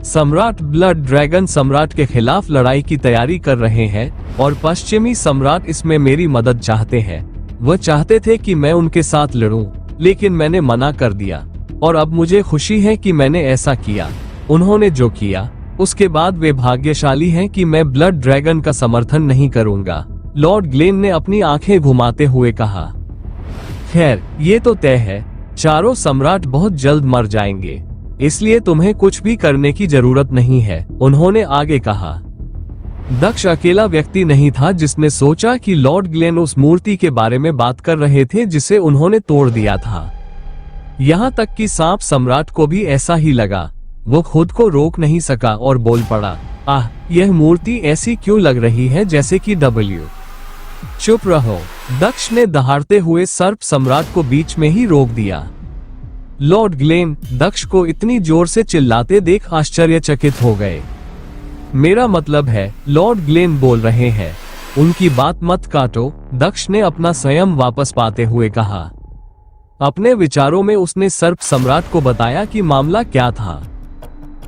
S2: सम्राट ब्लड ड्रैगन सम्राट के खिलाफ लड़ाई की तैयारी कर रहे हैं और पश्चिमी सम्राट इसमें मेरी मदद चाहते हैं। वह चाहते थे कि मैं उनके साथ लड़ूं, लेकिन मैंने मना कर दिया, और अब मुझे खुशी है कि मैंने ऐसा किया। उन्होंने जो किया उसके बाद वे भाग्यशाली हैं कि मैं ब्लड ड्रैगन का समर्थन नहीं करूंगा, लॉर्ड ग्लेन ने अपनी आंखें घुमाते हुए कहा। खैर, ये तो तय है, चारों सम्राट बहुत जल्द मर जाएंगे। इसलिए तुम्हें कुछ भी करने की जरूरत नहीं है, उन्होंने आगे कहा। दक्ष अकेला व्यक्ति नहीं था जिसने सोचा कि लॉर्ड ग्लेन उस मूर्ति के बारे में बात कर रहे थे जिसे उन्होंने तोड़ दिया था। यहाँ तक कि सांप सम्राट को भी ऐसा ही लगा। वो खुद को रोक नहीं सका और बोल पड़ा, आह, यह मूर्ति ऐसी क्यों लग रही है जैसे कि डब्ल्यू। चुप रहो, दक्ष ने दहाड़ते हुए सर्प सम्राट को बीच में ही रोक दिया। लॉर्ड ग्लेन दक्ष को इतनी जोर से चिल्लाते देख आश्चर्यचकित हो गए। मेरा मतलब है, लॉर्ड ग्लेन बोल रहे हैं, उनकी बात मत काटो, दक्ष ने अपना संयम वापस पाते हुए कहा। अपने विचारों में उसने सर्प सम्राट को बताया कि मामला क्या था।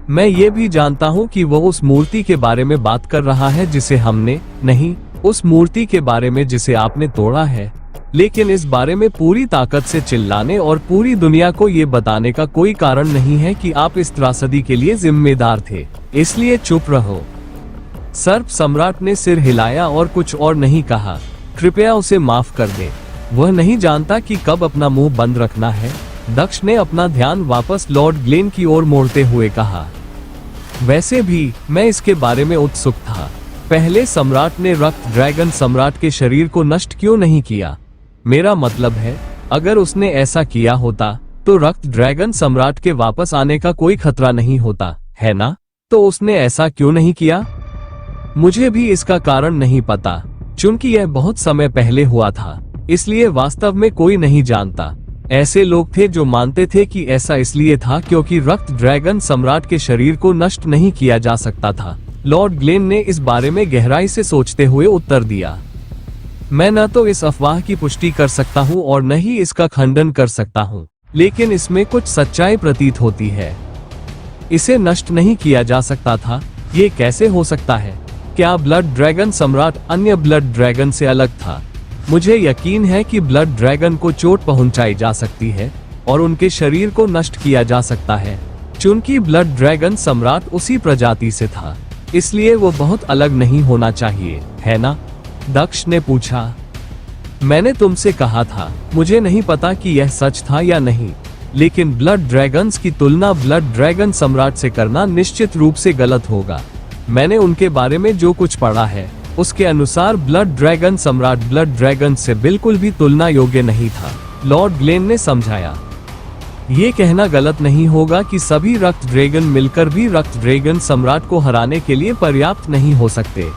S2: मैं ये भी जानता हूँ कि वो उस मूर्ति के बारे में बात कर रहा है जिसे हमने नहीं, उस मूर्ति के बारे में जिसे आपने तोड़ा है, लेकिन इस बारे में पूरी ताकत से चिल्लाने और पूरी दुनिया को ये बताने का कोई कारण नहीं है कि आप इस त्रासदी के लिए जिम्मेदार थे, इसलिए चुप रहो। सर्प सम्राट ने सिर हिलाया और कुछ और नहीं कहा। कृपया उसे माफ कर दे, वह नहीं जानता कि कब अपना मुंह बंद रखना है। दक्ष ने अपना ध्यान वापस लॉर्ड ग्लेन की ओर मोड़ते हुए कहा। वैसे भी मैं इसके बारे में उत्सुक था। पहले सम्राट ने रक्त ड्रैगन सम्राट के शरीर को नष्ट क्यों नहीं किया? मेरा मतलब है, अगर उसने ऐसा किया होता तो रक्त ड्रैगन सम्राट के वापस आने का कोई खतरा नहीं होता, है ना? तो उसने ऐसा क्यों नहीं किया? मुझे भी इसका कारण नहीं पता, क्योंकि यह बहुत समय पहले हुआ था, इसलिए वास्तव में कोई नहीं जानता। ऐसे लोग थे जो मानते थे कि ऐसा इसलिए था क्योंकि रक्त ड्रैगन सम्राट के शरीर को नष्ट नहीं किया जा सकता था। लॉर्ड ग्लेन ने इस बारे में गहराई से सोचते हुए उत्तर दिया। मैं न तो इस अफवाह की पुष्टि कर सकता हूँ और न ही इसका खंडन कर सकता हूँ, लेकिन इसमें कुछ सच्चाई प्रतीत होती है। इसे नष्ट नहीं किया जा सकता था, ये कैसे हो सकता है? क्या ब्लड ड्रैगन सम्राट अन्य ब्लड ड्रैगन से अलग था? मुझे यकीन है कि ब्लड ड्रैगन को चोट पहुंचाई जा सकती है और उनके शरीर को नष्ट किया जा सकता है। चूंकि ब्लड ड्रैगन सम्राट उसी प्रजाति से था, इसलिए वो बहुत अलग नहीं होना चाहिए, है ना? दक्ष ने पूछा। मैंने तुमसे कहा था, मुझे नहीं पता कि यह सच था या नहीं, लेकिन ब्लड ड्रैगन्स की तुलना ब्लड ड्रैगन सम्राट से करना निश्चित रूप से गलत होगा। मैंने उनके बारे में जो कुछ पढ़ा है, उसके अनुसार ब्लड ड्रैगन सम्राट ब्लड ड्रैगन से बिल्कुल भी तुलना योग्य नहीं था, लॉर्ड ग्लेन ने समझाया। ये कहना गलत नहीं होगा कि सभी रक्त ड्रैगन मिलकर भी रक्त ड्रैगन सम्राट को हराने के लिए पर्याप्त नहीं हो सकते।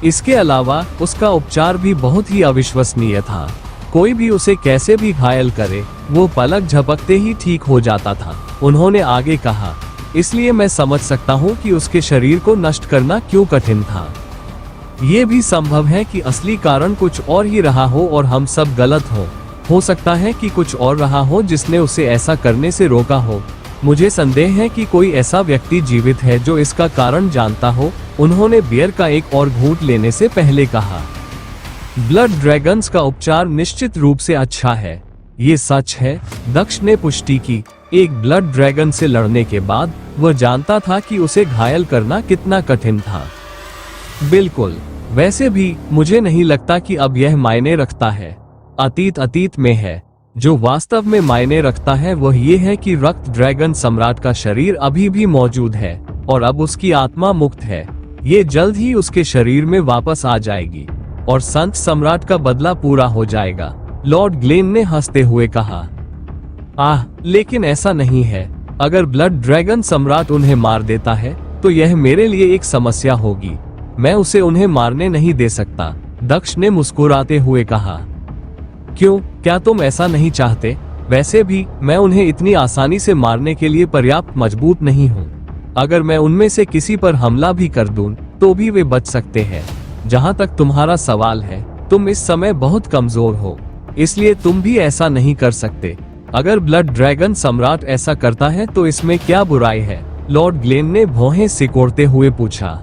S2: इसके अलावा उसका उपचार भी बहुत ही अविश्वसनीय था। कोई भी उसे कैसे भी घायल करे, वो पलक झपकते ही ठीक हो जाता था, उन्होंने आगे कहा। इसलिए मैं समझ सकता हूँ कि उसके शरीर को नष्ट करना क्यों कठिन था। ये भी संभव है कि असली कारण कुछ और ही रहा हो और हम सब गलत हो सकता है कि कुछ और रहा हो जिसने उसे ऐसा करने से रोका हो। मुझे संदेह है कि कोई ऐसा व्यक्ति जीवित है जो इसका कारण जानता हो, उन्होंने बियर का एक और घूंट लेने से पहले कहा। ब्लड ड्रैगन्स का उपचार निश्चित रूप से अच्छा है, ये सच है, दक्ष ने पुष्टि की। एक ब्लड ड्रैगन से लड़ने के बाद वह जानता था कि उसे घायल करना कितना कठिन था। बिल्कुल, वैसे भी मुझे नहीं लगता कि अब यह मायने रखता है। अतीत में है। जो वास्तव में मायने रखता है वह ये है कि रक्त ड्रैगन सम्राट का शरीर अभी भी मौजूद है और अब उसकी आत्मा मुक्त है। ये जल्द ही उसके शरीर में वापस आ जाएगी और संत सम्राट का बदला पूरा हो जाएगा, लॉर्ड ग्लेन ने हंसते हुए कहा। आह, लेकिन ऐसा नहीं है। अगर ब्लड ड्रैगन सम्राट उन्हें मार देता है तो यह मेरे लिए एक समस्या होगी। मैं उसे उन्हें मारने नहीं दे सकता, दक्ष ने मुस्कुराते हुए कहा। क्यों, क्या तुम ऐसा नहीं चाहते? वैसे भी मैं उन्हें इतनी आसानी से मारने के लिए पर्याप्त मजबूत नहीं हूँ। अगर मैं उनमें से किसी पर हमला भी कर दूं, तो भी वे बच सकते हैं। जहाँ तक तुम्हारा सवाल है, तुम इस समय बहुत कमजोर हो, इसलिए तुम भी ऐसा नहीं कर सकते। अगर ब्लड ड्रैगन सम्राट ऐसा करता है तो इसमें क्या बुराई है? लॉर्ड ग्लेन ने भौहें सिकोड़ते हुए पूछा।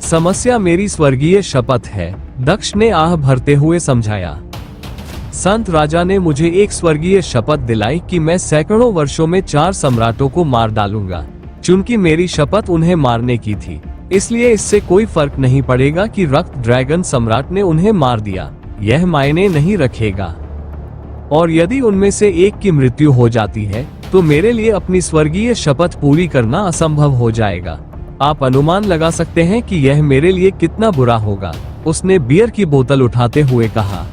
S2: समस्या मेरी स्वर्गीय शपथ है, दक्ष ने आह भरते हुए समझाया। संत राजा ने मुझे एक स्वर्गीय शपथ दिलाई कि मैं सैकड़ों वर्षों में 4 सम्राटों को मार डालूंगा। चूंकि मेरी शपथ उन्हें मारने की थी, इसलिए इससे कोई फर्क नहीं पड़ेगा कि रक्त ड्रैगन सम्राट ने उन्हें मार दिया, यह मायने नहीं रखेगा। और यदि उनमें से एक की मृत्यु हो जाती है तो मेरे लिए अपनी स्वर्गीय शपथ पूरी करना असंभव हो जाएगा। आप अनुमान लगा सकते हैं कि यह मेरे लिए कितना बुरा होगा, उसने बियर की बोतल उठाते हुए कहा।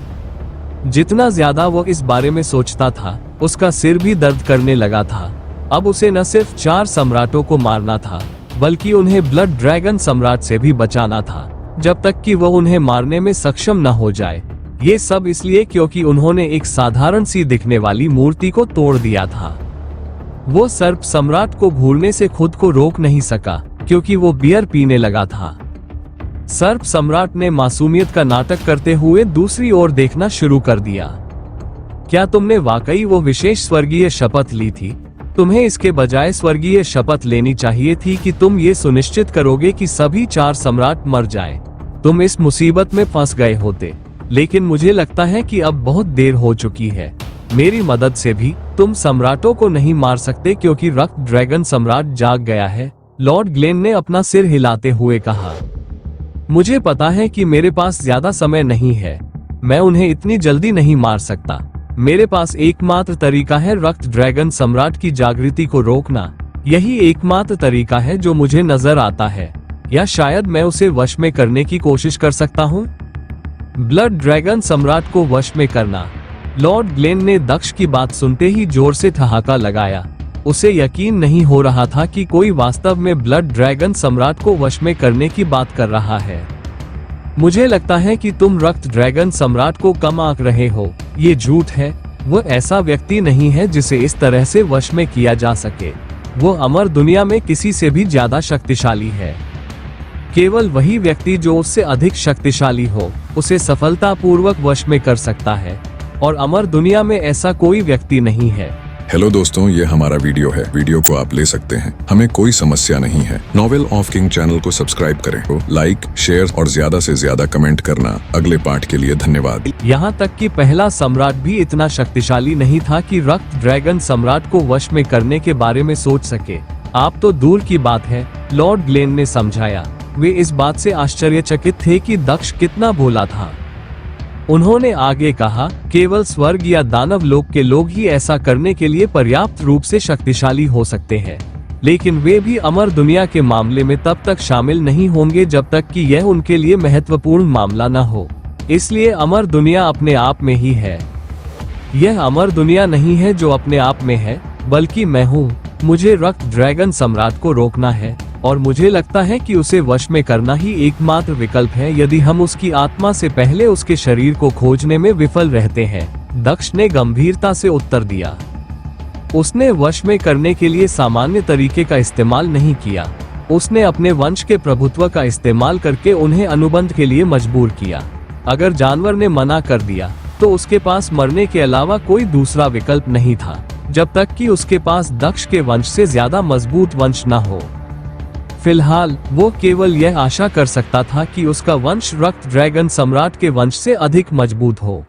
S2: जितना ज्यादा वो इस बारे में सोचता था, उसका सिर भी दर्द करने लगा था। अब उसे न सिर्फ 4 सम्राटों को मारना था, बल्कि उन्हें ब्लड ड्रैगन सम्राट से भी बचाना था, जब तक कि वह उन्हें मारने में सक्षम न हो जाए। ये सब इसलिए क्योंकि उन्होंने एक साधारण सी दिखने वाली मूर्ति को तोड़ दिया था। वो सर्प सम्राट को भूलने से खुद को रोक नहीं सका, क्योंकि वो बियर पीने लगा था। सर्प सम्राट ने मासूमियत का नाटक करते हुए दूसरी ओर देखना शुरू कर दिया। क्या तुमने वाकई वो विशेष स्वर्गीय शपथ ली थी? तुम्हें इसके बजाय स्वर्गीय शपथ लेनी चाहिए थी कि तुम ये सुनिश्चित करोगे कि सभी 4 सम्राट मर जाएं। तुम इस मुसीबत में फंस गए होते, लेकिन मुझे लगता है कि अब बहुत देर हो चुकी है। मेरी मदद से भी तुम सम्राटों को नहीं मार सकते, क्योंकि रक्त ड्रैगन सम्राट जाग गया है, लॉर्ड ग्लेन ने अपना सिर हिलाते हुए कहा। मुझे पता है कि मेरे पास ज्यादा समय नहीं है, मैं उन्हें इतनी जल्दी नहीं मार सकता। मेरे पास एकमात्र तरीका है रक्त ड्रैगन सम्राट की जागृति को रोकना। यही एकमात्र तरीका है जो मुझे नजर आता है, या शायद मैं उसे वश में करने की कोशिश कर सकता हूँ। ब्लड ड्रैगन सम्राट को वश में करना। लॉर्ड ग्लेन ने दक्ष की बात सुनते ही जोर से ठहाका लगाया। उसे यकीन नहीं हो रहा था कि कोई वास्तव में ब्लड ड्रैगन सम्राट को वश में करने की बात कर रहा है। मुझे लगता है कि तुम रक्त ड्रैगन सम्राट को कम आंक रहे हो। ये झूठ है। वो ऐसा व्यक्ति नहीं है जिसे इस तरह से वश में किया जा सके। वो अमर दुनिया में किसी से भी ज्यादा शक्तिशाली है। केवल वही व्यक्ति जो उससे अधिक शक्तिशाली हो, उसे सफलतापूर्वक वश में कर सकता है, और अमर दुनिया में ऐसा कोई व्यक्ति नहीं है।
S1: हेलो दोस्तों, ये हमारा वीडियो है। वीडियो को आप ले सकते हैं, हमें कोई समस्या नहीं है। नॉवेल ऑफ किंग चैनल को सब्सक्राइब करें, लाइक, शेयर और ज्यादा से ज्यादा कमेंट करना। अगले पार्ट के लिए धन्यवाद।
S2: यहाँ तक कि पहला सम्राट भी इतना शक्तिशाली नहीं था कि रक्त ड्रैगन सम्राट को वश में करने के बारे में सोच सके। आप तो दूर की बात है, लॉर्ड ग्लेन ने समझाया। वे इस बात से आश्चर्यचकित थे कि दक्ष कितना भोला था। उन्होंने आगे कहा, केवल स्वर्ग या दानव लोक के लोग ही ऐसा करने के लिए पर्याप्त रूप से शक्तिशाली हो सकते हैं, लेकिन वे भी अमर दुनिया के मामले में तब तक शामिल नहीं होंगे जब तक कि यह उनके लिए महत्वपूर्ण मामला न हो। इसलिए अमर दुनिया अपने आप में ही है। यह अमर दुनिया नहीं है जो अपने आप में है, बल्कि मैं हूँ। मुझे रक्त ड्रैगन सम्राट को रोकना है, और मुझे लगता है कि उसे वश में करना ही एकमात्र विकल्प है यदि हम उसकी आत्मा से पहले उसके शरीर को खोजने में विफल रहते हैं। दक्ष ने गंभीरता से उत्तर दिया। उसने वश में करने के लिए सामान्य तरीके का इस्तेमाल नहीं किया। उसने अपने वंश के प्रभुत्व का इस्तेमाल करके उन्हें अनुबंध के लिए मजबूर किया। अगर जानवर ने मना कर दिया, तो उसके पास मरने के अलावा कोई दूसरा विकल्प नहीं था, जब तक कि उसके पास दक्ष के वंश से ज्यादा मजबूत वंश न हो। फिलहाल वो केवल यह आशा कर सकता था कि उसका वंश रक्त ड्रैगन सम्राट के वंश से अधिक मजबूत हो।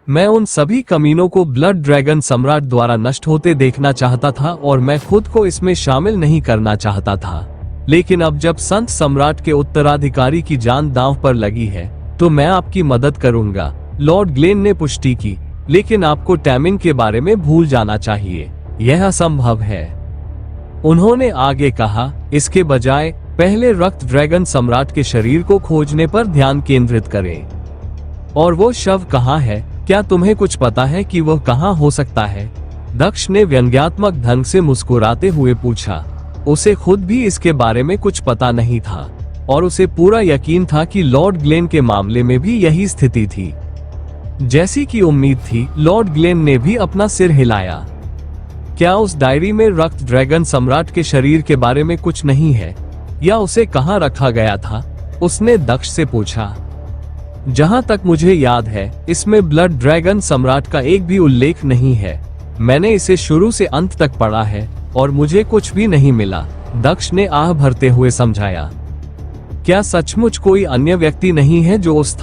S2: मैं उन सभी कमीनों को ब्लड ड्रैगन सम्राट द्वारा नष्ट होते देखना चाहता था, और मैं खुद को इसमें शामिल नहीं करना चाहता था। लेकिन अब जब संत सम्राट के उत्तराधिकारी की जान दांव पर लगी है, तो मैं आपकी मदद करूंगा, लॉर्ड ग्लेन ने पुष्टि की। लेकिन आपको टैमिंग के बारे में भूल जाना चाहिए, यह असंभव है। उन्होंने आगे कहा, इसके बजाय पहले रक्त ड्रैगन सम्राट के शरीर को खोजने पर ध्यान केंद्रित करें। और वो शव कहाँ है? क्या तुम्हें कुछ पता है कि वह कहाँ हो सकता है? दक्ष ने व्यंग्यात्मक ढंग से मुस्कुराते हुए पूछा। उसे खुद भी इसके बारे में कुछ पता नहीं था, और उसे पूरा यकीन था कि लॉर्ड ग्लेन के मामले में भी यही स्थिति थी। जैसी कि उम्मीद थी, लॉर्ड ग्लेन ने भी अपना सिर हिलाया। क्या उस डायरी में रक्त ड्रैगन सम्राट के शरीर के बारे में कुछ नहीं है, या उसे कहाँ रखा गया था? उसने दक्ष से पूछा। जहां तक मुझे याद है, इसमें ब्लड ड्रैगन सम्राट का एक भी उल्लेख नहीं है। मैंने इसे शुरू से अंत तक पढ़ा है, और मुझे कुछ भी नहीं मिला, दक्ष ने आह भरते हुए समझाया। क्या सचमुच कोई अन्य व्यक्ति नहीं है जो उस